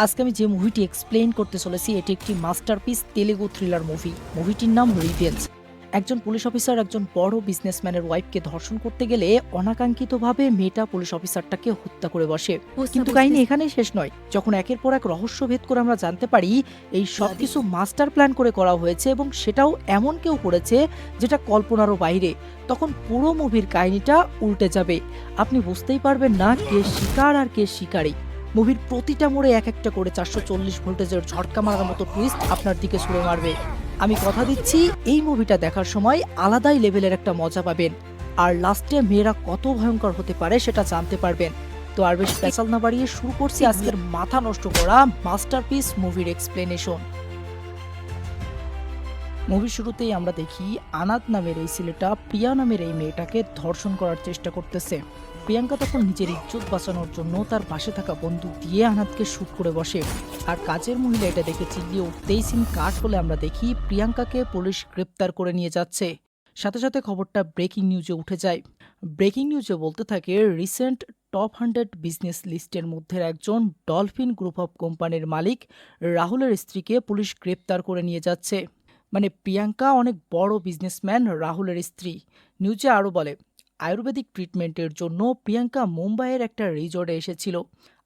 আজকে আমি যে মুভিটি এক্সপ্লেইন করতে চলেছি এটি একটি মাস্টারপিস তেলেগু থ্রিলার মুভি। মুভিটির নাম রিভেঞ্জ। একজন পুলিশ অফিসার একজন বড় বিজনেসম্যানের ওয়াইফকে ধর্ষণ করতে গেলে অনাকাঙ্ক্ষিতভাবে মেয়েটা পুলিশ অফিসারটাকে হত্যা করে বসে। কিন্তু কাহিনী এখানেই শেষ নয়। যখন একের পর এক রহস্য ভেদ করে আমরা জানতে পারি এই সবকিছু মাস্টার প্ল্যান করে করা হয়েছে এবং সেটাও এমন কেউ করেছে যেটা কল্পনারও বাইরে, তখন পুরো মুভির কাহিনীটা উল্টে যাবে। আপনি বুঝতেই পারবেন না কে শিকার আর কে শিকারী। মুভির প্রতিটা মোড়ে এক একটা করে 440 ভোল্টেজের ঝটকা মারার মতো টুইস্ট আপনার দিকে ছুড়ে মারবে। আমি কথা দিচ্ছি এই মুভিটা দেখার সময় আলাদাই লেভেলের একটা মজা পাবেন, আর লাস্টে মেয়েরা কত ভয়ঙ্কর হতে পারে সেটা জানতে পারবেন। তো আর বেশ পেছাল না বাড়িয়ে শুরু করছি আজকের মাথা নষ্ট করা মাস্টারপিস মুভির এক্সপ্লেনেশন। মুভির শুরুতেই আমরা দেখি আনাত নামের এই ছেলেটা প্রিয়া নামের এই মেয়েটাকে ধর্ষণ করার চেষ্টা করতেছে। প্রিয়াঙ্কা তখন নিজের ইজ্জত বাঁচানোর জন্য তার পাশে থাকা বন্দুক দিয়ে আনাতকে শুট করে বসে। আর কাজের মহিলা এটা দেখে চিল্লিয়ে উঠতেই সিন কাট হলে আমরা দেখি প্রিয়াঙ্কাকে পুলিশ গ্রেপ্তার করে নিয়ে যাচ্ছে। সাথে সাথে খবরটা ব্রেকিং নিউজে উঠে যায়। ব্রেকিং নিউজে বলতে থাকে রিসেন্ট টপ 100 বিজনেস লিস্টের মধ্যে একজন ডলফিন গ্রুপ অফ কোম্পানির মালিক রাহুলের স্ত্রীকে পুলিশ গ্রেপ্তার করে নিয়ে যাচ্ছে। মানে প্রিয়াঙ্কা অনেক বড় বিজনেসম্যান রাহুলের স্ত্রী। নিউজে আরও বলে আয়ুর্বেদিক ট্রিটমেন্টের জন্য প্রিয়াঙ্কা মুম্বাইয়ের একটা রিজর্টে এসেছিল,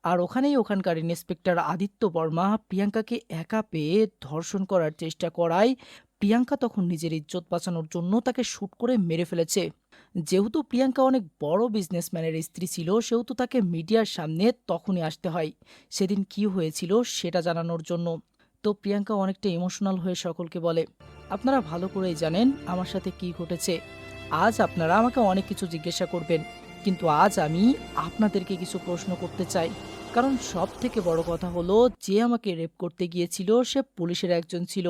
আর ওখানেই ওখানকার ইন্সপেক্টর আদিত্য বর্মা প্রিয়াঙ্কাকে একা পেয়ে ধর্ষণ করার চেষ্টা করায় প্রিয়াঙ্কা তখন নিজের ইজ্জত বাঁচানোর জন্য তাকে শ্যুট করে মেরে ফেলেছে। যেহেতু প্রিয়াঙ্কা অনেক বড় বিজনেসম্যানের স্ত্রী ছিল সেহেতু তাকে মিডিয়ার সামনে তখনই আসতে হয় সেদিন কি হয়েছিল সেটা জানানোর জন্য। তো প্রিয়াঙ্কা অনেকটা ইমোশনাল হয়ে সকলকে বলে, আপনারা ভালো করেই জানেন আমার সাথে কি ঘটেছে। আজ আপনারা আমাকে অনেক কিছু জিজ্ঞাসা করবেন, কিন্তু আজ আমি আপনাদেরকে কিছু প্রশ্ন করতে চাই। কারণ সব থেকে বড় কথা হলো যে আমাকে রেপ করতে গিয়েছিল সে পুলিশের একজন ছিল,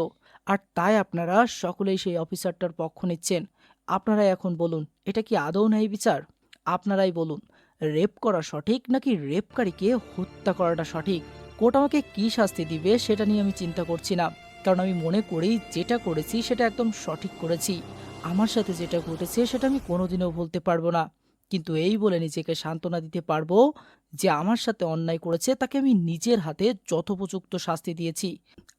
আর তাই আপনারা সকলেই সেই অফিসারটার পক্ষ নিচ্ছেন। আপনারা এখন বলুন এটা কি আদৌ ন্যায় বিচার? আপনারাই বলুন রেপ করা সঠিক নাকি রেপকারীকে হত্যা করাটা সঠিক? কোর্ট আমাকে কি শাস্তি দিবে সেটা নিয়ে আমি চিন্তা করছি না, কারণ আমি মনে করি যেটা করেছি সেটা একদম সঠিক করেছি। আমার সাথে যেটা ঘটেছে সেটা আমি কোনোদিনও ভুলতে পারবো না। কিন্তু এই বলে নিজেকে সান্ত্বনা দিতে পারবো যে আমার সাথে অন্যায় করেছে তাকে আমি নিজের হাতে যথোপযুক্ত শাস্তি দিয়েছি।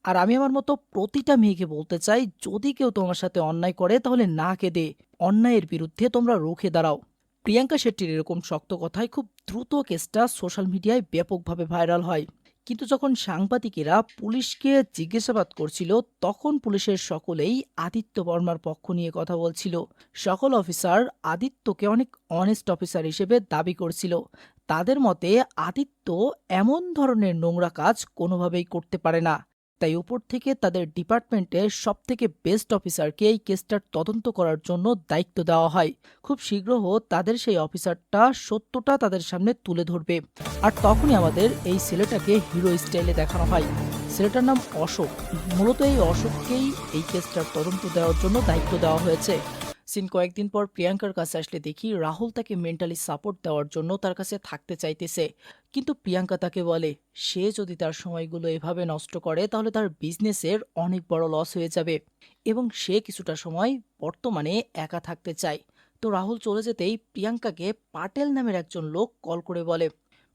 আর আমি আমার মতো প্রতিটা মেয়েকে বলতে চাই যদি কেউ তোমার সাথে অন্যায় করে তাহলে না কেঁদে অন্যায়ের বিরুদ্ধে তোমরা রুখে দাঁড়াও। প্রিয়াঙ্কা শেট্টির এরকম শক্ত কথায় খুব দ্রুত কেসটা সোশ্যাল মিডিয়ায় ব্যাপকভাবে ভাইরাল হয়। কিন্তু যখন সাংবাদিকেরা পুলিশকে জিজ্ঞাসাবাদ করছিল তখন পুলিশের সকলেই আদিত্য বর্মার পক্ষ নিয়ে কথা বলছিল। সকল অফিসার আদিত্যকে অনেক অনেস্ট অফিসার হিসেবে দাবি করছিল। তাদের মতে আদিত্য এমন ধরনের নোংরা কাজ কোনোভাবেই করতে পারে না, তাই উপর থেকে তাদের ডিপার্টমেন্টের সবথেকে বেস্ট অফিসারকে এই কেসটার তদন্ত করার জন্য দায়িত্ব দেওয়া হয়। খুব শীঘ্র তাদের সেই অফিসারটা সত্যটা তাদের সামনে তুলে ধরবে। আর তখনই আমাদের এই ছেলেটাকে হিরো স্টাইলে দেখানো হয়। ছেলেটার নাম অশোক। মূলত এই অশোককেই এই কেসটার তদন্ত দেওয়ার জন্য দায়িত্ব দেওয়া হয়েছে। সিন কয়েকদিন পর প্রিয়াঙ্কার কাছে আসলে দেখি রাহুল তাকে মেন্টালি সাপোর্ট দেওয়ার জন্য তার কাছে থাকতে চাইতেছে, কিন্তু প্রিয়াঙ্কা তাকে বলে সে যদি তার সময়গুলো এভাবে নষ্ট করে তাহলে তার বিজনেসের অনেক বড় লস হয়ে যাবে এবং সে কিছুটা সময় বর্তমানে একা থাকতে চায়। তো রাহুল চলে যেতেই প্রিয়াঙ্কাকে পাটেল নামের একজন লোক কল করে বলে,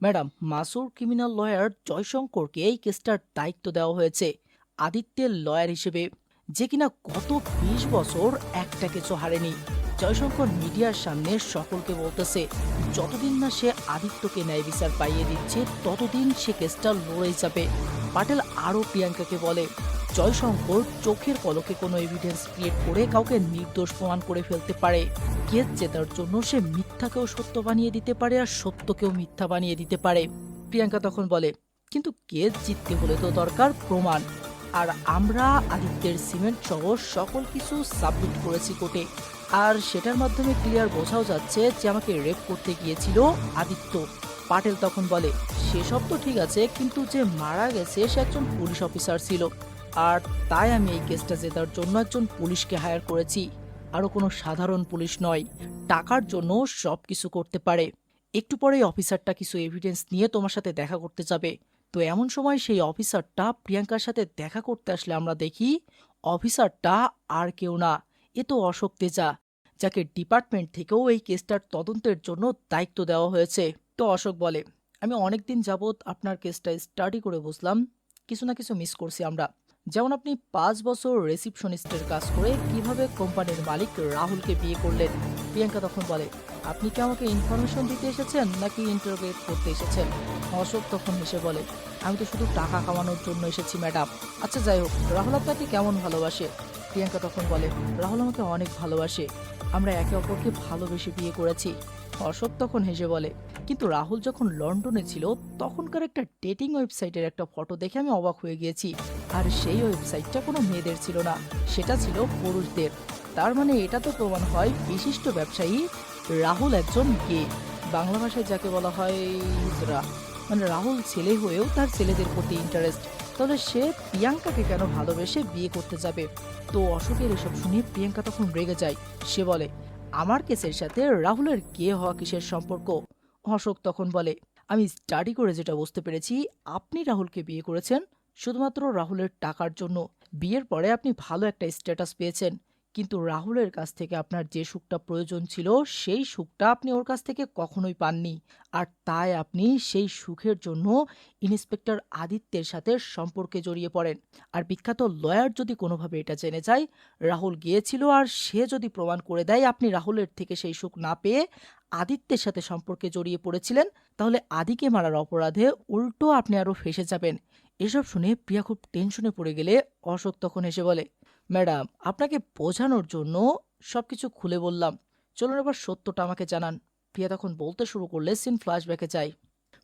ম্যাডাম মাসুর ক্রিমিনাল লয়ার জয়শঙ্করকে এই কেসটার দায়িত্ব দেওয়া হয়েছে আদিত্যের লয়ার হিসেবে, যে কিনা গত 20 বছর একটা কিছু হারেনি। জয়শঙ্কর মিডিয়ার সামনে সকলকে বলতেছে যতদিন না সে আদিত্যকে ন্যায় বিচার পাইয়ে দিচ্ছে ততদিন সে কেসটা লড়ে যাবে। পাটেল আরও প্রিয়াঙ্কাকে বলে জয়শঙ্কর চোখের পলকে কোনো এভিডেন্স ক্রিয়েট করে কাউকে নির্দোষ প্রমাণ করে ফেলতে পারে। কেস জেতার জন্য সে মিথ্যাকেও সত্য বানিয়ে দিতে পারে আর সত্যকেও মিথ্যা বানিয়ে দিতে পারে। প্রিয়াঙ্কা তখন বলে কিন্তু কেস জিততে হলে তো দরকার প্রমাণ, আর আমরা আদিত্যের সিমেন্ট সহ সকল কিছু সাবমিট করেছি কোর্টে, আর সেটার মাধ্যমে ক্লিয়ার বোঝাও যাচ্ছে যে আমাকে রেপ করতে গিয়েছিল আদিত্য। পাটেল তখন বলে সেসব তো ঠিক আছে, কিন্তু যে মারা গেছে সে একজন পুলিশ অফিসার ছিল, আর তাই আমি এই কেসটা জেতার জন্য একজন পুলিশকে হায়ার করেছি, আরও কোনো সাধারণ পুলিশ নয়। টাকার জন্য সব কিছু করতে পারে। একটু পরেই অফিসারটা কিছু এভিডেন্স নিয়ে তোমার সাথে দেখা করতে যাবে। তো এমন সময় সেই অফিসারটা প্রিয়াঙ্কার সাথে দেখা করতে আসলে আমরা দেখি অফিসারটা আর কেউ না, এ তো অশোক তেজা, যাকে ডিপার্টমেন্ট থেকেও এই কেসটার তদন্তের জন্য দায়িত্ব দেওয়া হয়েছে। তো অশোক বলে আমি অনেকদিন যাবৎ আপনার কেসটা স্টাডি করে বুঝলাম কিছু না কিছু মিস করছি আমরা। যেমন আপনি 5 বছর রিসিপশনিস্টের কাজ করে কিভাবে কোম্পানির মালিক রাহুলকে বিয়ে করলেন। প্রিয়াঙ্কা তখন বলে, আপনি কি আমাকে ইনফরমেশন দিতে এসেছেন নাকি ইন্টারোগেট করতে এসেছেন? অশোক তখন হেসে বলে, আমি তো শুধু টাকা কামানোর জন্য এসেছি ম্যাডাম। আচ্ছা যাই হোক, রাহুল আপনাকে কেমন ভালোবাসে? প্রিয়াঙ্কা তখন বলে, রাহুল আমাকে অনেক ভালোবাসে, আমরা একে অপরকে ভালোবেসে বিয়ে করেছি। অশোক তখন হেসে বলে, কিন্তু রাহুল যখন লন্ডনে ছিল তখনকার একটা ডেটিং ওয়েবসাইটের একটা ফটো দেখে আমি অবাক হয়ে গিয়েছি। আর সেই ওয়েবসাইটটা কোনো মেয়েদের ছিল না, সেটা ছিল পুরুষদের। তার মানে এটা তো প্রমাণ হয় বিশিষ্ট ব্যবসায়ী রাহুল একজন গে, বাংলা ভাষায় যাকে বলা হয় হিজড়া। মানে রাহুল ছেলে হয়েও তার ছেলেদের প্রতি ইন্টারেস্ট। তাহলে সে প্রিয়াঙ্কাকে কেন ভালোবেসে বিয়ে করতে যাবে? তো অশোকের এসব শুনে প্রিয়াঙ্কা তখন রেগে যায়। সে বলে, আমার কেসের সাথে রাহুলের গে হওয়া কিসের সম্পর্ক? অশোক তখন বলে, আমি স্টাডি করে যেটা বুঝতে পেরেছি, আপনি রাহুলকে বিয়ে করেছেন শুধুমাত্র রাহুলের টাকার জন্য। বিয়ের পরে আপনি ভালো একটা স্ট্যাটাস পেয়েছেন, কিন্তু রাহুলের কাছ থেকে আপনার যে সুখটা প্রয়োজন ছিল সেই সুখটা আপনি ওর কাছ থেকে কখনোই পাননি। আর তাই আপনি সেই সুখের জন্য ইন্সপেক্টর আদিত্যের সাথে সম্পর্কে জড়িয়ে পড়েন। আর বিখ্যাত লয়ার যদি কোনোভাবে এটা জেনে যায় রাহুল গিয়েছিল, আর সে যদি প্রমাণ করে দেয় আপনি রাহুলের থেকে সেই সুখ না পেয়ে আদিত্যের সাথে সম্পর্কে জড়িয়ে পড়েছিলেন, তাহলে আদিকে মারার অপরাধে উল্টো আপনি আরো ফেঁসে যাবেন। এসব শুনে প্রিয়া খুব টেনশনে পড়ে গেলে অশোক তখন এসে বলে, ম্যাডাম আপনাকে বোঝানোর জন্য সবকিছু খুলে বললাম, চলুন এবার সত্যটা আমাকে জানান। প্রিয়া তখন বলতে শুরু করলে সিন ফ্ল্যাশব্যাকে যায়।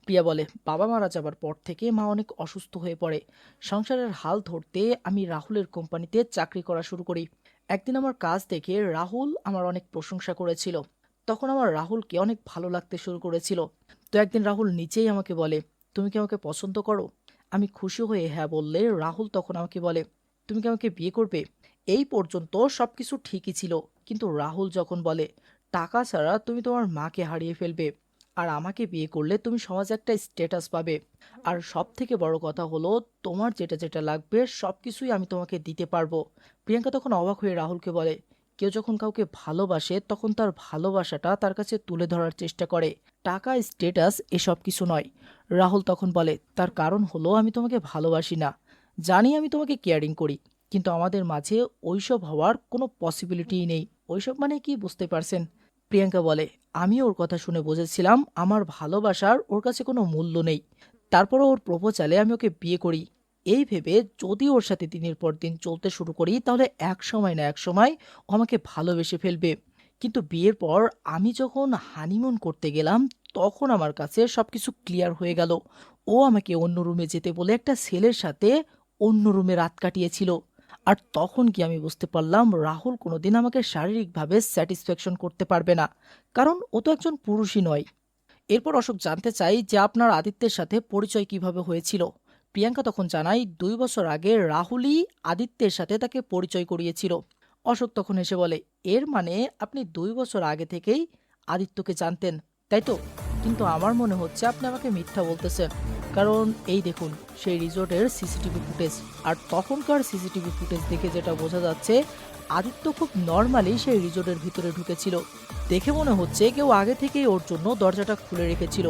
প্রিয়া বলে, বাবা মারা যাবার পর থেকে মা অনেক অসুস্থ হয়ে পড়ে। সংসারের হাল ধরতে আমি রাহুলের কোম্পানিতে চাকরি করা শুরু করি। একদিন আমার কাজ দেখে রাহুল আমার অনেক প্রশংসা করেছিল। তখন আমার রাহুলকে অনেক ভালো লাগতে শুরু করেছিল। তো একদিন রাহুল নিচেই আমাকে বলে, তুমি কি আমাকে পছন্দ করো? আমি খুশি হয়ে হ্যাঁ বললে রাহুল তখন আমাকে বলে, তুমি কি আমাকে বিয়ে করবে? এই পর্যন্ত সবকিছু ঠিকই ছিল, কিন্তু রাহুল যখন বলে, টাকা ছাড়া তুমি তোমার মাকে হারিয়ে ফেলবে, আর আমাকে বিয়ে করলে তুমি সমাজে একটা স্ট্যাটাস পাবে, আর সব থেকে বড় কথা হলো তোমার যেটা যেটা লাগবে সবকিছুই আমি তোমাকে দিতে পারবো। প্রিয়াঙ্কা তখন অবাক হয়ে রাহুলকে বলে, কেউ যখন কাউকে ভালোবাসে তখন তার ভালোবাসাটা তার কাছে তুলে ধরার চেষ্টা করে, টাকা স্ট্যাটাস এসব কিছু নয়। রাহুল তখন বলে, তার কারণ হলো আমি তোমাকে ভালোবাসি না, জানি আমি তোমাকে কেয়ারিং করি, কিন্তু আমাদের মাঝে ওইসব হওয়ার কোনো পসিবিলিটিই নেই। ওইসব মানে কি, বুঝতে পারছেন? প্রিয়াঙ্কা বলে, আমি ওর কথা শুনে বুঝেছিলাম আমার ভালোবাসার ওর কাছে কোনো মূল্য নেই। তারপরও ওর প্রপোজালে আমি ওকে বিয়ে করি, এই ভেবে যদি ওর সাথে দিনের পর দিন চলতে শুরু করি তাহলে এক সময় না এক সময় ও আমাকে ভালোবেসে ফেলবে। কিন্তু বিয়ের পর আমি যখন হানিমুন করতে গেলাম তখন আমার কাছে সবকিছু ক্লিয়ার হয়ে গেল। ও আমাকে অন্য রুমে যেতে বলে একটা ছেলের সাথে অন্য রুমে রাত কাটিয়েছিল। আর তখন কি আমি বুঝতে পারলাম রাহুল কোনোদিন আমাকে শারীরিকভাবে স্যাটিসফ্যাকশন করতে পারবে না, কারণ ও তো একজন পুরুষই নয়। এরপর অশোক জানতে চাই যে আপনার আদিত্যের সাথে পরিচয় কিভাবে হয়েছিল। প্রিয়াঙ্কা তখন জানায় 2 বছর আগে রাহুলই আদিত্যের সাথে তাকে পরিচয় করিয়েছিল। অশোক তখন এসে বলে, এর মানে আপনি 2 বছর আগে থেকেই আদিত্যকে জানতেন, তাই তো? কিন্তু আমার মনে হচ্ছে আপনি আমাকে মিথ্যা বলতেছেন, কারণ এই দেখুন সেই রিসোর্টের সিসিটিভি ফুটেজ, আর তখনকার সিসিটিভি ফুটেজ দেখে যেটা বোঝা যাচ্ছে আদিত্য খুব নর্মালি সেই রিসোর্টের ভিতরে ঢুকেছিল। দেখে মনে হচ্ছে কেউ আগে থেকেই ওর জন্য দরজাটা খুলে রেখেছিল।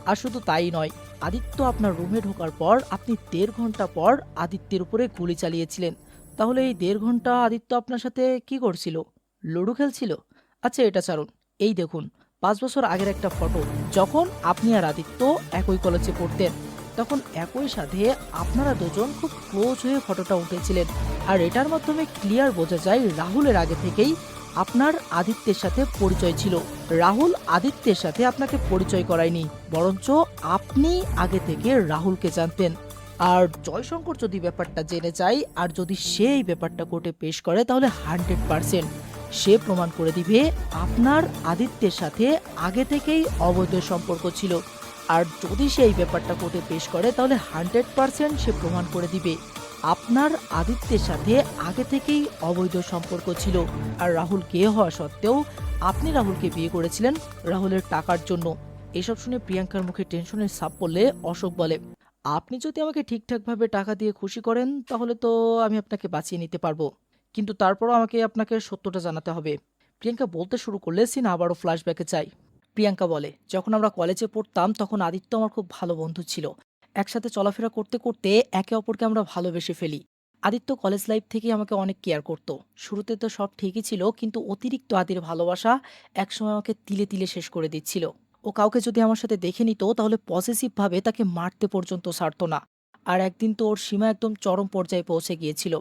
আর শুধু তাই নয়, আদিত্য আপনার রুমে ঢোকার পর আপনি 1.5 ঘন্টা পর আদিত্যের উপরে গুলি চালিয়েছিলেন। তাহলে এই 1.5 ঘন্টা আদিত্য আপনার সাথে কি করছিল? লুডো খেলছিল? আচ্ছা এটা ছাড়ুন, এই দেখুন 5 বছর আগের একটা ফটো, যখন আপনি আর আদিত্য একই কলেজে পড়তেন, তখন একই সাথে আপনারা দুজন খুব ক্লোজ হয়ে ফটোটা উঠেছিলেন। আর এটার মাধ্যমে ক্লিয়ার বোঝা যায় রাহুলের আগে থেকেই আপনার আদিত্যের সাথে পরিচয় ছিল। রাহুল আদিত্যের সাথে আপনাকে পরিচয় করায়নি, বরঞ্চ আপনি আগে থেকে রাহুলকে জানতেন। আর জয়শঙ্কর যদি ব্যাপারটা জেনে যায় আর যদি সে এই ব্যাপারটা কোর্টে পেশ করে তাহলে 100% সে প্রমাণ করে দিবে আপনার আদিত্যের সাথে আগে থেকেই অবৈধ সম্পর্ক ছিল। আর যদি সে এই ব্যাপারটা কোর্টে পেশ করে তাহলে 100% সে প্রমাণ করে দিবে আপনার আদিত্যের সাথে আগে থেকেই অবৈধ সম্পর্ক ছিল। আর রাহুল গে হওয়া সত্ত্বেও আপনি রাহুলকে বিয়ে করেছিলেন রাহুলের টাকার জন্য। এসব শুনে প্রিয়াঙ্কার মুখে টেনশনের ছাপ পড়লে অশোক বলে, আপনি যদি আমাকে ঠিকঠাকভাবে টাকা দিয়ে খুশি করেন তাহলে তো আমি আপনাকে বাঁচিয়ে নিতে পারবো, কিন্তু তারপরও আমাকে আপনাকে সত্যটা জানাতে হবে। প্রিয়াঙ্কা বলতে শুরু করলে সিন আবারও ফ্ল্যাশব্যাকে চাই। প্রিয়াঙ্কা বলে, যখন আমরা কলেজে পড়তাম তখন আদিত্য আমার খুব ভালো বন্ধু ছিল। একসাথে চলাফেরা করতে করতে একে অপরকে আমরা ভালোবেসে ফেলি। আদিত্য কলেজ লাইফ থেকেই আমাকে অনেক কেয়ার করতো। শুরুতে তো সব ঠিকই ছিল, কিন্তু অতিরিক্ত আদির ভালোবাসা একসময় আমাকে তিলে তিলে শেষ করে দিচ্ছিল। ও কাউকে যদি আমার সাথে দেখে নিত তাহলে পসেসিভ ভাবে তাকে মারতে পর্যন্ত ছাড়তো না। আর একদিন তো ওর সীমা একদম চরম পর্যায়ে পৌঁছে গিয়েছিল।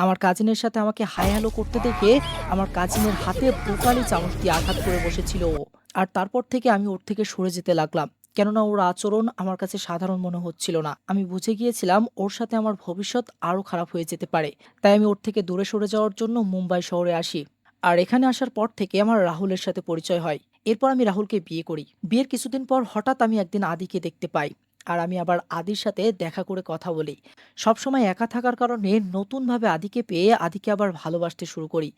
আমার কাজিনের সাথে আমাকে হাই হ্যালো করতে দেখে আমার কাজিনের হাতে ব্রুটালি চামচ দিয়ে আঘাত করে বসেছিল ও। আর তারপর থেকে আমি ওর থেকে সরে যেতে লাগলাম। কেননা ওর আচরণ আমার কাছে সাধারণ মনে হচ্ছিল না। আমি বুঝে গিয়েছিলাম ওর সাথে আমার ভবিষ্যৎ আরো খারাপ হয়ে যেতে পারে। তাই আমি ওর থেকে দূরে সরে যাওয়ার জন্য মুম্বাই শহরে আসি। আর এখানে আসার পর থেকে আমার রাহুলের সাথে পরিচয় হয়। এরপর আমি রাহুলকে বিয়ে করি। বিয়ের কিছুদিন পর হঠাৎ আমি একদিন আদিকে দেখতে পাই। আর আমি আবার আদির সাথে দেখা করে কথা বলি। সবসময় একা থাকার কারণে নতুনভাবে আদিকে পেয়ে আদিকে আবার ভালোবাসতে শুরু করি।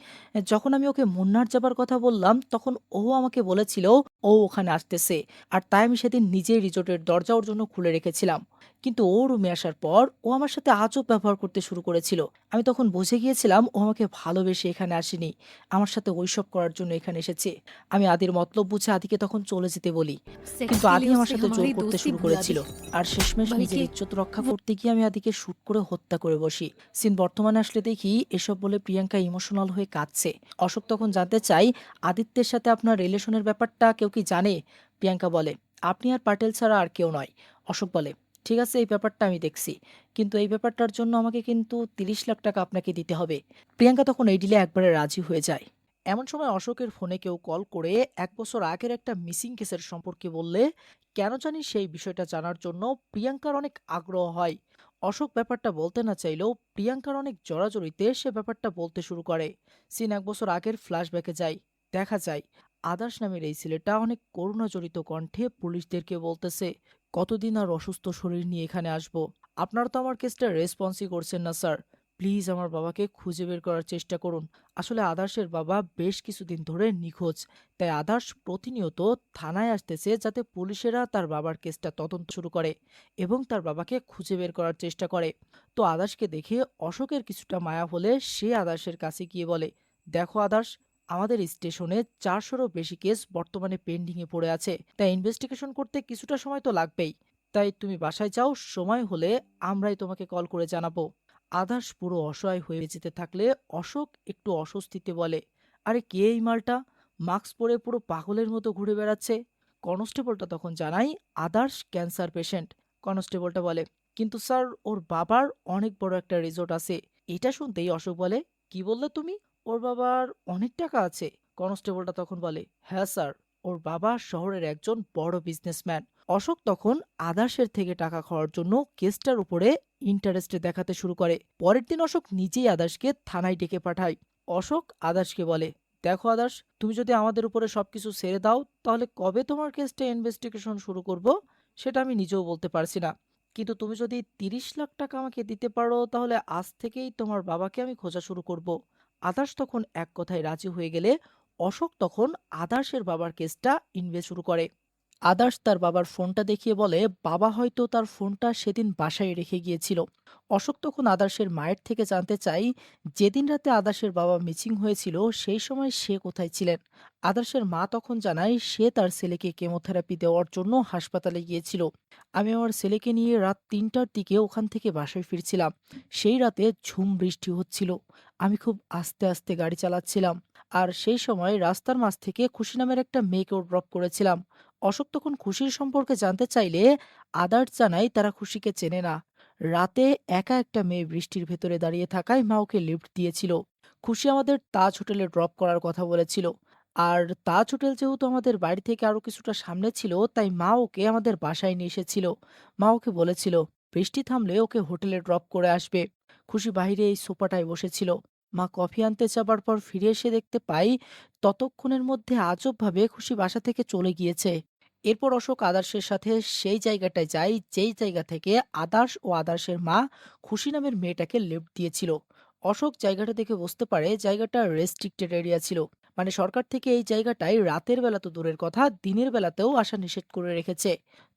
যখন আমি ওকে মুন্নার যাবার কথা বললাম তখন ও আমাকে বলেছিল ও ওখানে আসতেছে। আর তাই আমি সেদিন নিজেই রিসোর্টের দরজা ওর জন্য খুলে রেখেছিলাম। কিন্তু ও রুমে আসার পর ও আমার সাথে আজব ব্যবহার করতে শুরু করেছিল। আমি তখন বুঝে গিয়েছিলাম ও আমাকে ভালোবেসে এখানে আসেনি, আমার সাথে ওইসব করার জন্য এখানে এসেছে। আমি আদির মতলব বুঝে আদিকে তখন চলে যেতে বলি। सेक्स কিন্তু के আদি लिए আমার उसने সাথে জোর हमारी করতে दोस्ती শুরু भुला दी। করেছিল। আর শেষমেশ নিজের बल्कि ইজ্জত রক্ষা वो করতে গিয়ে আমি আদিকে শুট করে হত্যা করে বসি। সিন বর্তমানে আসলে দেখি এসব বলে প্রিয়াঙ্কা ইমোশনাল হয়ে কাঁদছে। অশোক তখন জানতে চাই, আদিত্যের সাথে আপনার রিলেশনের ব্যাপারটা কেউ কি জানে? প্রিয়াঙ্কা বলে, আপনি আর পাটেল ছাড়া আর কেউ নয়। অশোক বলে, ঠিক আছে, এই ব্যাপারটা আমি দেখছি। কিন্তু এই ব্যাপারটার জন্য আমাকে কিন্তু ৩০ লাখ টাকা আপনাকে দিতে হবে। প্রিয়াঙ্কা তখন এই ডিলে একবারে রাজি হয়ে যায়। এমন সময় অশোকের ফোনে কেউ কল করে ১ বছর আগের একটা মিসিং কেসের সম্পর্কে বললে কেন জানি সেই বিষয়টা জানার জন্য প্রিয়াঙ্কার অনেক আগ্রহ হয়। অশোক ব্যাপারটা বলতে না চাইলেও প্রিয়াঙ্কার অনেক জড়াজড়িতে সে ব্যাপারটা বলতে শুরু করে। সিন ১ বছর আগের ফ্ল্যাশব্যাকে যায়। দেখা যায় আদার্স নামের এই ছেলেটা অনেক করুণাজড়িত কণ্ঠে পুলিশদেরকে বলতেছে, কতদিন আর অসুস্থ শরীর নিয়ে এখানে আসবো? আপনারা তো আমার কেসটা রেসপন্সই করছেন না স্যার। প্লিজ আমার বাবাকে খুঁজে বের করার চেষ্টা করুন। আসলে আদার্সের বাবা বেশ কিছুদিন ধরে নিখোঁজ। তাই আদার্স প্রতিনিয়ত থানায় আসতেছে যাতে পুলিশেরা তার বাবার কেসটা তদন্ত শুরু করে এবং তার বাবাকে খুঁজে বের করার চেষ্টা করে। তো আদার্সকে দেখে অশোকের কিছুটা মায়া হলে সে আদার্সের কাছে গিয়ে বলে, দেখো আদার্স, আমাদের স্টেশনে ৪০০রও বেশি কেস বর্তমানে পেন্ডিংয়ে পড়ে আছে। তাই ইনভেস্টিগেশন করতে কিছুটা সময় তো লাগবেই। তাই তুমি বাসায় যাও, সময় হলে আমরাই তোমাকে কল করে জানাবো। আদার্স পুরো অসহায় হয়ে যেতে থাকলে অশোক একটু অস্বস্তিতে বলে, আরে কে এই মালটা? মাস্ক পরে পুরো পাগলের মতো ঘুরে বেড়াচ্ছে। কনস্টেবলটা তখন জানাই আদার্স ক্যান্সার পেশেন্ট। কনস্টেবলটা বলে, কিন্তু স্যার ওর বাবার অনেক বড় একটা রিসোর্ট আছে। এটা শুনতেই অশোক বলে, কি বললে তুমি? ওর বাবার অনেক টাকা আছে? কনস্টেবলটা তখন বলে, হ্যাঁ স্যার, ওর বাবা শহরের একজন বড় বিজনেসম্যান। অশোক তখন আদার্সের থেকে টাকা খাওয়ার জন্য কেসটার উপরে ইন্টারেস্টে দেখাতে শুরু করে। পরের দিন অশোক নিজেই আদার্সকে থানায় ডেকে পাঠায়। অশোক আদার্সকে বলে, দেখো আদার্স, তুমি যদি আমাদের উপরে সবকিছু ছেড়ে দাও তাহলে কবে তোমার কেসটা ইনভেস্টিগেশন শুরু করব সেটা আমি নিজেও বলতে পারছি না। কিন্তু তুমি যদি ৩০ লাখ টাকা আমাকে দিতে পারো তাহলে আজ থেকেই তোমার বাবাকে আমি খোঁজা শুরু করব। আদার্স তখন এক কথায় রাজি হয়ে গেলে অশোক তখন আদার্সের বাবার কেসটা ইনভেস্ট শুরু করে। আদার্স তার বাবার ফোনটা দেখিয়ে বলে বাবা হয়তো তার ফোনটা সেদিন বাসায় রেখে গিয়েছিল। অশোক তখন আদার্সের মায়ের থেকে জানতে চাই, যেদিন রাতে আদার্সের বাবা মিসিং হয়েছিল সেই সময় সে কোথায় ছিলেন। আদার্সের মা তখন জানায় সে তার ছেলেকে কেমোথেরাপি দেওয়ার জন্য হাসপাতালে গিয়েছিল। আমি আমার ছেলেকে নিয়ে রাত ৩টার দিকে ওখান থেকে বাসায় ফিরছিলাম। সেই রাতে ঝুম বৃষ্টি হচ্ছিল। আমি খুব আস্তে আস্তে গাড়ি চালাচ্ছিলাম। আর সেই সময় রাস্তার মাঝ থেকে খুশি নামের একটা মেয়েকেও ড্রপ করেছিলাম। অশোক তখন খুশির সম্পর্কে জানতে চাইলে আদার্স জানায় তারা খুশিকে চেনে না। রাতে একা একটা মেয়ে বৃষ্টির ভেতরে দাঁড়িয়ে থাকায় মা ওকে লিফট দিয়েছিল। খুশি আমাদের তাজ হোটেলে ড্রপ করার কথা বলেছিল। আর তাজ হোটেল যেহেতু আমাদের বাড়ি থেকে আরো কিছুটা সামনে ছিল তাই মা ওকে আমাদের বাসায় নিয়ে এসেছিল। মা ওকে বলেছিল বৃষ্টি থামলে ওকে হোটেলে ড্রপ করে আসবে। খুশি বাইরে এই সোফাটায় বসেছিল। মা কফি আনতে যাবার পর ফিরে এসে দেখতে পাই ততক্ষণের মধ্যে আজবভাবে খুশি বাসা থেকে চলে গিয়েছে। এরপর অশোক আদার্সের সাথে সেই জায়গাটায় যায় যেই জায়গা থেকে আদার্স ও আদার্সের মা খুশি নামের মেয়েটাকে লিফট দিয়েছিল। অশোক জায়গাটা দেখে বুঝতে পারে জায়গাটা রেস্ট্রিক্টেড এরিয়া ছিল। মানে সরকার থেকে এই জায়গাটায় রাতের বেলা তো দূরের কথা, দিনের বেলাতেও আসা নিষেধ করে রেখেছে।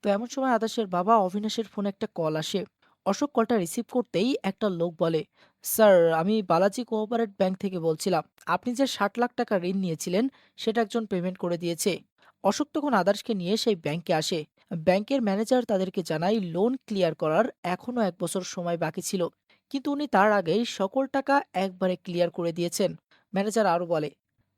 তো এমন সময় আদার্সের বাবা অবিনাশের ফোনে একটা কল আসে। অশোক কলটা রিসিভ করতেই একটা লোক বলে, স্যার, আমি বালাজি কোঅপারেট ব্যাংক থেকে বলছিলাম। আপনি যে ৬০ লাখ টাকা ঋণ নিয়েছিলেন সেটা একজন পেমেন্ট করে দিয়েছে। অশোক তখন আদার্শকে নিয়ে সেই ব্যাংকে আসে। ব্যাংকের ম্যানেজার তাদেরকে জানায় লোন ক্লিয়ার করার এখনো 1 বছর সময় বাকি ছিল, কিন্তু উনি তার আগেই সকল টাকা একবারে ক্লিয়ার করে দিয়েছেন। ম্যানেজার আরো বলে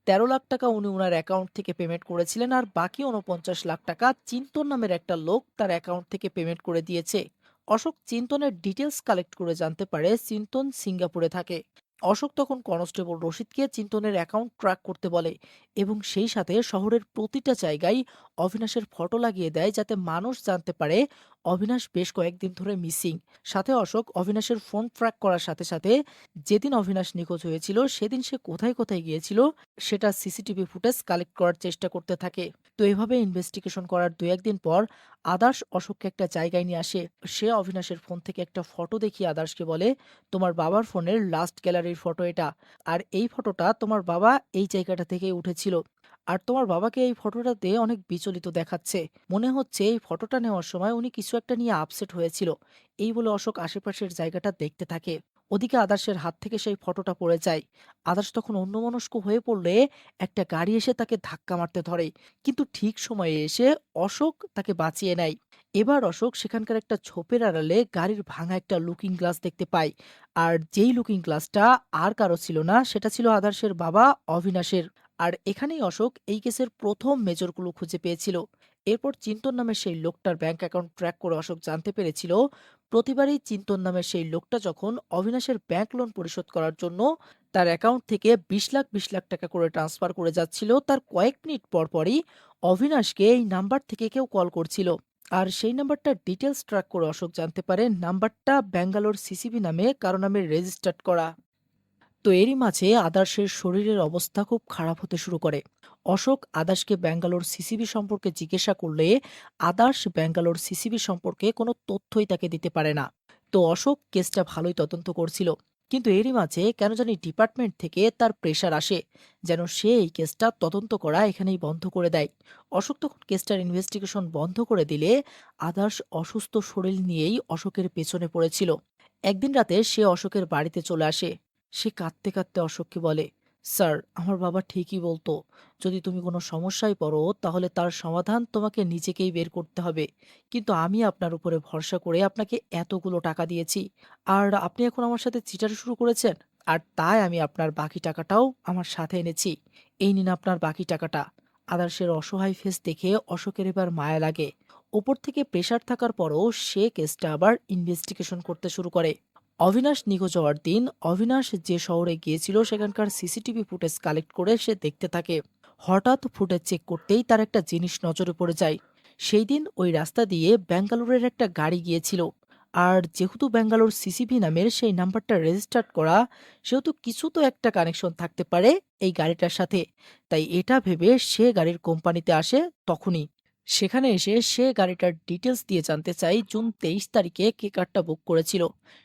13 লাখ টাকা উনি ওনার অ্যাকাউন্ট থেকে পেমেন্ট করেছিলেন, আর বাকি 49 লাখ টাকা চিন্তন নামের একটা লোক তার অ্যাকাউন্ট থেকে পেমেন্ট করে দিয়েছে। অশোক চিন্তনের ডিটেলস কালেক্ট করে জানতে পারে চিন্তন সিঙ্গাপুরে থাকে। অশোক তখন কনস্টেবল রশিদকে চিন্তনের অ্যাকাউন্ট ট্র্যাক করতে বলে এবং সেই সাথে শহরের প্রতিটা জায়গায় অবিনাশের ফটো লাগিয়ে দেয়, যাতে মানুষ জানতে পারে অবিনাশ বেশ কয়েকদিন ধরে মিসিং। সাথে অশোক অবিনাশের ফোন ট্র্যাক করার সাথে সাথে যেদিন অবিনাশ নিখোঁজ হয়েছিল সেদিন সে কোথায় কোথায় গিয়েছিল সেটা সিসিটিভি ফুটেজ কালেক্ট করার চেষ্টা করতে থাকে। তো এভাবে ইনভেস্টিগেশন করার 2-1 দিন পর আদার্শ অশোককে একটা জায়গায় নিয়ে আসে। সে অবিনাশের ফোন থেকে একটা ফটো দেখিয়ে আদার্শকে বলে, তোমার বাবার ফোনের লাস্ট গ্যালারির ফটো এটা, আর এই ফটোটা তোমার বাবা এই জায়গাটা থেকে উঠেছিল। আর তোমার বাবাকে এই ফটোটাতে অনেক বিচলিত দেখাচ্ছে, মনে হচ্ছে এই ফটোটা নেওয়ার সময় উনি কিছু একটা নিয়ে আপসেট হয়েছিল। এই বলে অশোক আশেপাশের জায়গাটা দেখতে থাকে। ওদিকে আদার্শের হাত থেকে সেই ফটোটা পড়ে যায়। আদার্শ তখন অন্যমনস্ক হয়ে পড়লে একটা গাড়ি এসে তাকে ধাক্কা মারতে ধরে, কিন্তু ঠিক সময়ে এসে অশোক তাকে বাঁচিয়ে নেয়। এবার অশোক সেখানকার একটা ঝোপের আড়ালে গাড়ির ভাঙা একটা লুকিং গ্লাস দেখতে পায়। আর যেই লুকিং গ্লাসটা আর কারো ছিল না, সেটা ছিল আদার্শের বাবা অবিনাশের। আর এখানেই অশোক এই কেসের প্রথম মেজর ক্লু খুঁজে পেয়েছিল। এরপর চিন্তন নামের সেই লোকটার ব্যাংক অ্যাকাউন্ট ট্র্যাক করে অশোক জানতে পেরেছিল প্রতিবারই চিন্তন নামের সেই লোকটা যখন অবিনাশের ব্যাংক লোন পরিশোধ করার জন্য তার অ্যাকাউন্ট থেকে 20 লাখ টাকা করে ট্রান্সফার করে যাচ্ছিল, তার কয়েক মিনিট পর পরই অবিনাশকে এই নাম্বার থেকে কেউ কল করছিল। আর সেই নাম্বারটার ডিটেলস ট্র্যাক করে অশোক জানতে পারে নাম্বারটা ব্যাঙ্গালোর সিসিবি নামে কারো নামে রেজিস্টার্ড করা। তো এরই মাঝে আদার্শের শরীরের অবস্থা খুব খারাপ হতে শুরু করে। অশোক আদার্শকে ব্যাঙ্গালোর সিসিবি সম্পর্কে জিজ্ঞাসা করলে আদার্শ ব্যাঙ্গালোর সিসিবি সম্পর্কে কোনো তথ্যই তাকে দিতে পারে না। তো অশোক কেসটা ভালোই তদন্ত করছিল, কিন্তু এরই মাঝে কেন জানি ডিপার্টমেন্ট থেকে তার প্রেশার আসে যেন সে এই কেসটা তদন্ত করা এখানেই বন্ধ করে দেয়। অশোক তখন কেসটার ইনভেস্টিগেশন বন্ধ করে দিলে আদার্শ অসুস্থ শরীর নিয়েই অশোকের পেছনে পড়েছিল। একদিন রাতে সে অশোকের বাড়িতে চলে আসে। সে কাঁদতে কাঁদতে অশোককে বলে, স্যার, আমার বাবা ঠিকই বলতো, যদি তুমি কোনো সমস্যায় পড়ো তাহলে তার সমাধান তোমাকে নিজেকেই বের করতে হবে। কিন্তু আমি আপনার উপরে ভরসা করে আপনাকে এতগুলো টাকা দিয়েছি, আর আপনি এখন আমার সাথে চিটার শুরু করেছেন। আর তাই আমি আপনার বাকি টাকাটাও আমার সাথে এনেছি। এই নিন আপনার বাকি টাকাটা। আদার্সের অসহায় ফেস দেখে অশোকের এবার মায়া লাগে। ওপর থেকে প্রেশার থাকার পরও সে কেসটা আবার ইনভেস্টিগেশন করতে শুরু করে। অবিনাশ নিখোঁজ হওয়ার দিন অবিনাশ যে শহরে গিয়েছিল সেখানকার সিসিটিভি ফুটেজ কালেক্ট করে সে দেখতে থাকে। হঠাৎ ফুটেজ চেক করতেই তার একটা জিনিস নজরে পড়ে যায়। সেই দিন ওই রাস্তা দিয়ে ব্যাঙ্গালোরের একটা গাড়ি গিয়েছিল। আর যেহেতু ব্যাঙ্গালোর সিসিভি নামের সেই নাম্বারটা রেজিস্টার্ড করা, সেহেতু কিছু তো একটা কানেকশন থাকতে পারে এই গাড়িটার সাথে। তাই এটা ভেবে সে গাড়ির কোম্পানিতে আসে তখনই। সেখানে এসে সে গাড়িটার ডিটেলস দিয়ে জানতে চাই জুন 23 তারিখে কে কারটা বুক করেছিল।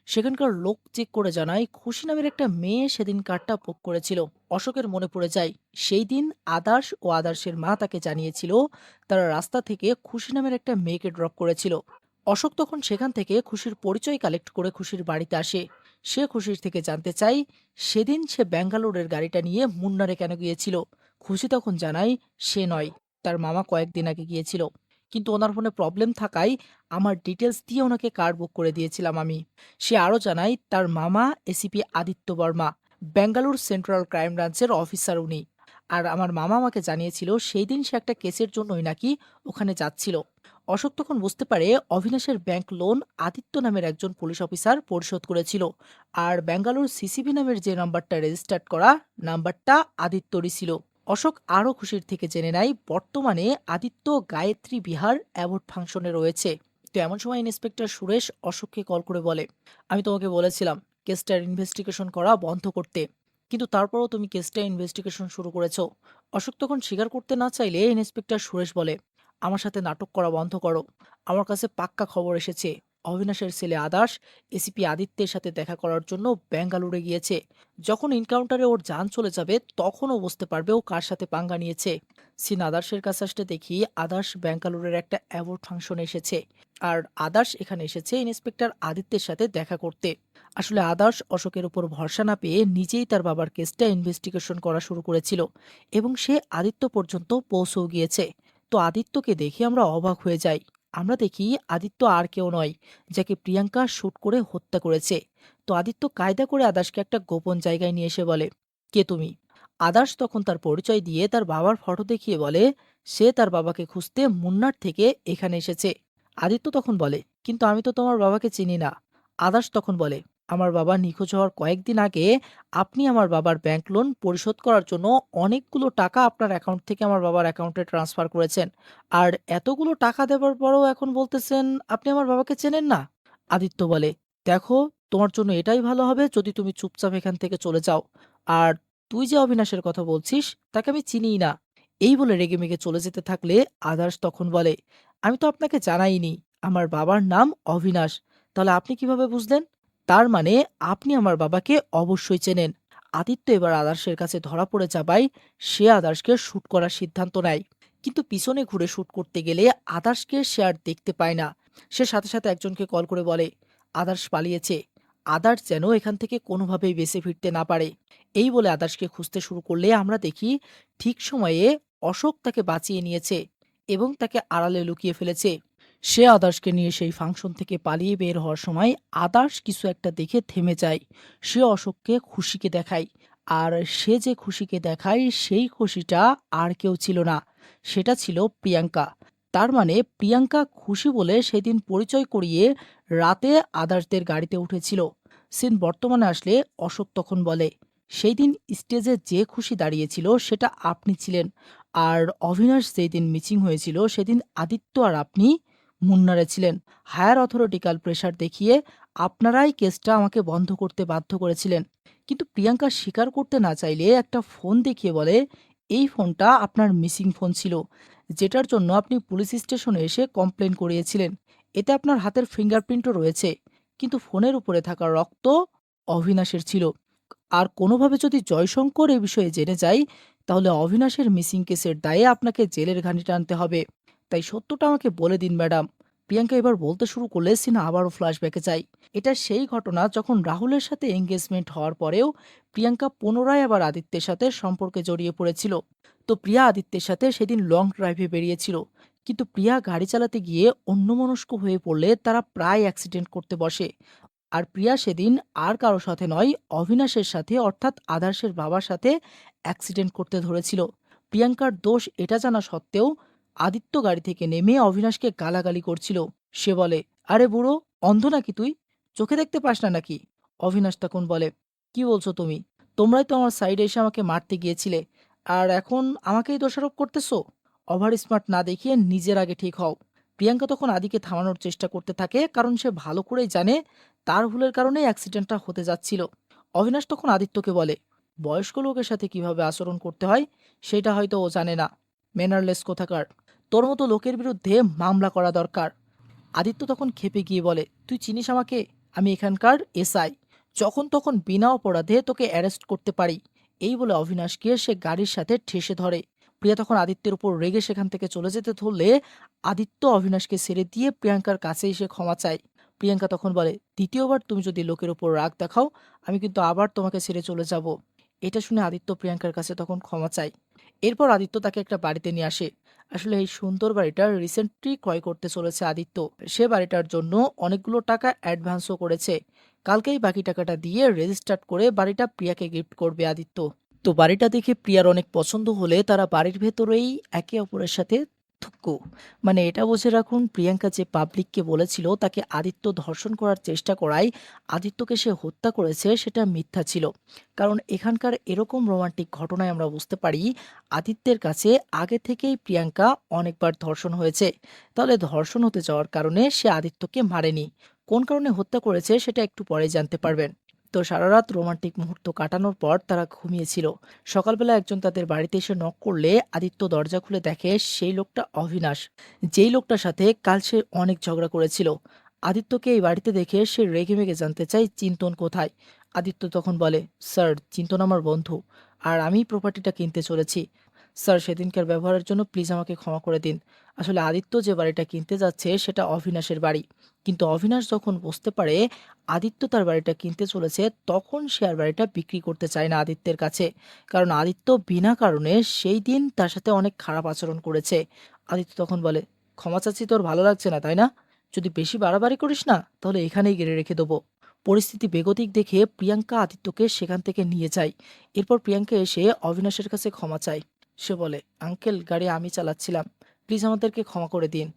সেখানকার লোক চেক করে জানায় খুশি নামের একটা মেয়ে সেদিন কারটা বুক করেছিল। অশোকের মনে পড়ে যায় সেই দিন আদার্শ ও আদার্শের মা তাকে জানিয়েছিল তারা রাস্তা থেকে খুশি নামের একটা মেয়েকে ড্রপ করেছিল। অশোক তখন সেখান থেকে খুশির পরিচয় কালেক্ট করে খুশির বাড়িতে আসে। সে খুশির থেকে জানতে চাই সেদিন সে ব্যাঙ্গালোরের গাড়িটা নিয়ে মুন্নারে কেন গিয়েছিল। খুশি তখন জানায় সে নয়, তার মামা কয়েকদিন আগে গিয়েছিল, কিন্তু ওনার ফোনে প্রবলেম থাকায় আমার ডিটেলস দিয়ে ওনাকে কার বুক করে দিয়েছিলাম আমি। সে আরও জানায় তার মামা ACP Aditya Varma, Bengaluru central crime ব্রাঞ্চের অফিসার উনি। আর আমার মামা আমাকে জানিয়েছিল সেই দিন সে একটা কেসের জন্যই নাকি ওখানে যাচ্ছিল। অশোক তখন বুঝতে পারে অবিনাশের ব্যাংক লোন আদিত্য নামের একজন পুলিশ অফিসার পরিশোধ করেছিল, আর ব্যাঙ্গালোর সিসিবি নামের যে নাম্বারটা রেজিস্টার্ড করা নাম্বারটা আদিত্যরই ছিল। অশোক আরও খুশির থেকে জেনে নেয় বর্তমানে আদিত্য গায়ত্রী বিহার অ্যাওয়ার্ড ফাংশনে রয়েছে। তো এমন সময় ইন্সপেক্টর সুরেশ অশোককে কল করে বলে, আমি তোমাকে বলেছিলাম কেসটার ইনভেস্টিগেশন করা বন্ধ করতে, কিন্তু তারপরও তুমি কেসটা ইনভেস্টিগেশন শুরু করেছো। অশোক তখন স্বীকার করতে না চাইলে ইন্সপেক্টর সুরেশ বলে, আমার সাথে নাটক করা বন্ধ করো। আমার কাছে পাক্কা খবর এসেছে অবিনাশের ছেলে আদার্শ এসিপি আদিত্যের সাথে দেখা করার জন্য বেঙ্গালুরে গিয়েছে। যখন এনকাউন্টারে ওর জান চলে যাবে তখনও বুঝতে পারবে ও কার সাথে পাঙ্গা নিয়েছে। সিন আদার্শের কাছে আসতে দেখি আদার্শ বেঙ্গালুরের একটা অ্যাওয়ার্ড ফাংশনে এসেছে, আর আদার্শ এখানে এসেছে ইন্সপেক্টর আদিত্যের সাথে দেখা করতে। আসলে আদার্শ অশোকের উপর ভরসা না পেয়ে নিজেই তার বাবার কেসটা ইনভেস্টিগেশন করা শুরু করেছিল এবং সে আদিত্য পর্যন্ত পৌঁছেও গিয়েছে। তো আদিত্যকে দেখে আমরা অবাক হয়ে যাই। আমরা দেখি আদিত্য আর কেউ নয়, যাকে প্রিয়াঙ্কা শুট করে হত্যা করেছে। তো আদিত্য কায়দা করে আদার্সকে একটা গোপন জায়গায় নিয়ে এসে বলে, কে তুমি? আদার্স তখন তার পরিচয় দিয়ে তার বাবার ফটো দেখিয়ে বলে সে তার বাবাকে খুঁজতে মুন্নার থেকে এখানে এসেছে। আদিত্য তখন বলে, কিন্তু আমি তো তোমার বাবাকে চিনি না। আদার্স তখন বলে, আমার বাবা নিখোঁজ হওয়ার কয়েকদিন আগে আপনি আমার বাবার ব্যাংক লোন পরিশোধ করার জন্য অনেকগুলো টাকা আপনার অ্যাকাউন্ট থেকে আমার বাবার অ্যাকাউন্টে ট্রান্সফার করেছেন। আর এতগুলো টাকা দেওয়ার পরেও এখন বলতেছেন আপনি আমার বাবাকে চেনেন না। আদিত্য বলে, দেখো, তোমার জন্য এটাই ভালো হবে যদি তুমি চুপচাপ এখান থেকে চলে যাও। আর তুই যে অবিনাশের কথা বলছিস তাকে আমি চিনিই না। এই বলে রেগেমেগে চলে যেতে থাকলে আদার্স তখন বলে, আমি তো আপনাকে জানাইনি আমার বাবার নাম অবিনাশ। তাহলে আপনি কিভাবে বুঝলেন? তার মানে আপনি আমার বাবাকে অবশ্যই চেনেন। আদিত্য এবার আদার্সের কাছে ধরা পড়ে যাবায় সে আদার্সকে শুট করার সিদ্ধান্ত নেয়। কিন্তু পিছনে ঘুরে শুট করতে গেলে আদার্সকে সে আর দেখতে পায় না। সে সাথে সাথে একজনকে কল করে বলে আদার্স পালিয়েছে। আদার্স যেন এখান থেকে কোনোভাবেই বেঁচে ফিরতে না পারে। এই বলে আদার্সকে খুঁজতে শুরু করলে আমরা দেখি ঠিক সময়ে অশোক তাকে বাঁচিয়ে নিয়েছে এবং তাকে আড়ালে লুকিয়ে ফেলেছে। সে আদার্সকে নিয়ে সেই ফাংশন থেকে পালিয়ে বের হওয়ার সময় আদার্স কিছু একটা দেখে থেমে যায়। সে অশোককে খুশিকে দেখায়। আর সে যে খুশিকে দেখায় সেই খুশিটা আর কেউ ছিল না, সেটা ছিল প্রিয়াঙ্কা। তার মানে প্রিয়াঙ্কা খুশি বলে সেদিন পরিচয় করিয়ে রাতে আদার্সদের গাড়িতে উঠেছিল। সিন বর্তমানে আসলে অশোক তখন বলে, সেই দিন স্টেজে যে খুশি দাঁড়িয়েছিল সেটা আপনি ছিলেন। আর অবিনাশ যেই দিন মিচিং হয়েছিল সেদিন আদিত্য আর আপনি মুন্নারে ছিলেন। হায়ার অথরিটিক্যাল প্রেশার দেখিয়ে আপনারাই কেসটা আমাকে বন্ধ করতে বাধ্য করেছিলেন। কিন্তু প্রিয়াঙ্কা স্বীকার করতে না চাইলে একটা ফোন দেখিয়ে বলে এই ফোনটা আপনার মিসিং ফোন ছিল, যেটার জন্য আপনি পুলিশ স্টেশনে এসে কমপ্লেন করিয়েছিলেন। এতে আপনার হাতের ফিঙ্গারপ্রিন্টও রয়েছে, কিন্তু ফোনের উপরে থাকা রক্ত অবিনাশের ছিল। আর কোনোভাবে যদি জয়শঙ্কর এ বিষয়ে জেনে যায় তাহলে অবিনাশের মিসিং কেসের দায়ে আপনাকে জেলের ঘানি টানতে হবে। তাই সত্যটা আমাকে বলে দিন ম্যাডাম। প্রিয়াঙ্কা এবার বলতে শুরু করলে সিনা আবারও ফ্ল্যাশব্যাকে যায়। এটা সেই ঘটনা যখন রাহুলের সাথে এঙ্গেজমেন্ট হওয়ার পরেও প্রিয়াঙ্কা পুনরায় আবার আদিত্যের সাথে সম্পর্কে জড়িয়ে পড়েছিল। তো প্রিয়া আদিত্যের সাথে সেদিন লং ড্রাইভে বেরিয়েছিল, কিন্তু প্রিয়া গাড়ি চালাতে গিয়ে অন্যমনস্ক হয়ে পড়লে তারা প্রায় অ্যাক্সিডেন্ট করতে বসে। আর প্রিয়া সেদিন আর কারো সাথে নয়, অবিনাশের সাথে অর্থাৎ আদার্সের বাবার সাথে অ্যাক্সিডেন্ট করতে ধরেছিল। প্রিয়াঙ্কার দোষ এটা জানা সত্ত্বেও আদিত্য গাড়ি থেকে নেমে অবিনাশকে গালাগালি করছিল। সে বলে, আরে বুড়ো, অন্ধ নাকি তুই? চোখে দেখতে পাস না নাকি? অবিনাশ তখন বলে, কি বলছো তুমি? তোমরাই তো আমার সাইডে এসে আমাকে মারতে গিয়েছিলে, আর এখন আমাকেই দোষারোপ করতেছো? ওভার স্মার্ট না দেখিয়ে নিজের আগে ঠিক হও। প্রিয়াঙ্কা তখন আদিকে থামানোর চেষ্টা করতে থাকে, কারণ সে ভালো করেই জানে তার ভুলের কারণেই অ্যাক্সিডেন্টটা হতে যাচ্ছিল। অবিনাশ তখন আদিত্যকে বলে, বয়স্ক লোকের সাথে কিভাবে আচরণ করতে হয় সেটা হয়তো ও জানে না। ম্যানারলেস কোথাকার। তোর মতো লোকের বিরুদ্ধে মামলা করা দরকার। আদিত্য তখন ক্ষেপে গিয়ে বলে, তুই চিনিস আমাকে? আমি এখানকার এসআই। যখন তখন বিনা অপরাধে তোকে অ্যারেস্ট করতে পারি। এই বলে অবিনাশকে সে গাড়ির সাথে ঠেসে ধরে। প্রিয়া তখন আদিত্যের উপর রেগে সেখান থেকে চলে যেতে ধরলে আদিত্য অবিনাশকে ছেড়ে দিয়ে প্রিয়াঙ্কার কাছে এসে ক্ষমা চায়। প্রিয়াঙ্কা তখন বলে, দ্বিতীয়বার তুমি যদি লোকের উপর রাগ দেখাও আমি কিন্তু আবার তোমাকে ছেড়ে চলে যাব। এটা শুনে আদিত্য প্রিয়াঙ্কার কাছে তখন ক্ষমা চায়। এরপর আদিত্য তাকে একটা বাড়িতে নিয়ে আসে। আসলে এই সুন্দর বাড়িটা রিসেন্টলি ক্রয় করতে চলেছে আদিত্য। সে বাড়িটার জন্য অনেকগুলো টাকা অ্যাডভান্সও করেছে। কালকেই বাকি টাকাটা দিয়ে রেজিস্টার্ড করে বাড়িটা প্রিয়াকে গিফট করবে আদিত্য। তো বাড়িটা দেখে প্রিয়ার অনেক পছন্দ হলে তারা বাড়ির ভেতরেই একে অপরের সাথে থুক্কু, মানে এটা বুঝে রাখুন, প্রিয়াঙ্কা যে পাবলিককে বলেছিল তাকে আদিত্য ধর্ষণ করার চেষ্টা করায় আদিত্যকে সে হত্যা করেছে সেটা মিথ্যা ছিল। কারণ এখানকার এরকম রোমান্টিক ঘটনায় আমরা বুঝতে পারি আদিত্যের কাছে আগে থেকেই প্রিয়াঙ্কা অনেকবার ধর্ষণ হয়েছে। তাহলে ধর্ষণ হতে যাওয়ার কারণে সে আদিত্যকে মারেনি। কোন কারণে হত্যা করেছে সেটা একটু পরে জানতে পারবেন। তো সারা রাত রোমান্টিক মুহূর্ত কাটানোর পর তারা ঘুমিয়েছিল। সকালবেলা একজন তাদের বাড়িতে এসে নক করলে আদিত্য দরজা খুলে দেখে সেই লোকটা অবিনাশ, যেই লোকটার সাথে কাল সে অনেক ঝগড়া করেছিল। আদিত্যকে এই বাড়িতে দেখে সে রেগেমেগে জানতে চায় চিন্তন কোথায়। আদিত্য তখন বলে, স্যার, চিন্তন আমার বন্ধু, আর আমি প্রপার্টিটা কিনতে চলেছি। স্যার, সেদিনকার ব্যবহারের জন্য প্লিজ আমাকে ক্ষমা করে দিন। আসলে আদিত্য যে বাড়িটা কিনতে যাচ্ছে সেটা অবিনাশের বাড়ি, কিন্তু অবিনাশ যখন বুঝতে পারে আদিত্য তার বাড়িটা কিনতে চলেছে তখন সে আর বাড়িটা বিক্রি করতে চায় না আদিত্যের কাছে। কারণ আদিত্য বিনা কারণে সেই দিন তার সাথে অনেক খারাপ আচরণ করেছে। আদিত্য তখন বলে, ক্ষমা চাচ্ছি, তোর ভালো লাগছে না তাই না? যদি বেশি বাড়াবাড়ি করিস না তাহলে এখানেই গেড়ে রেখে দেবো। পরিস্থিতি বেগতিক দেখে প্রিয়াঙ্কা আদিত্যকে সেখান থেকে নিয়ে যায়। এরপর প্রিয়াঙ্কা এসে অবিনাশের কাছে ক্ষমা চায়। সে বলে, আঙ্কেল, গাড়ি আমি চালাচ্ছিলাম, প্লিজ আমাদেরকে ক্ষমা করে দিন।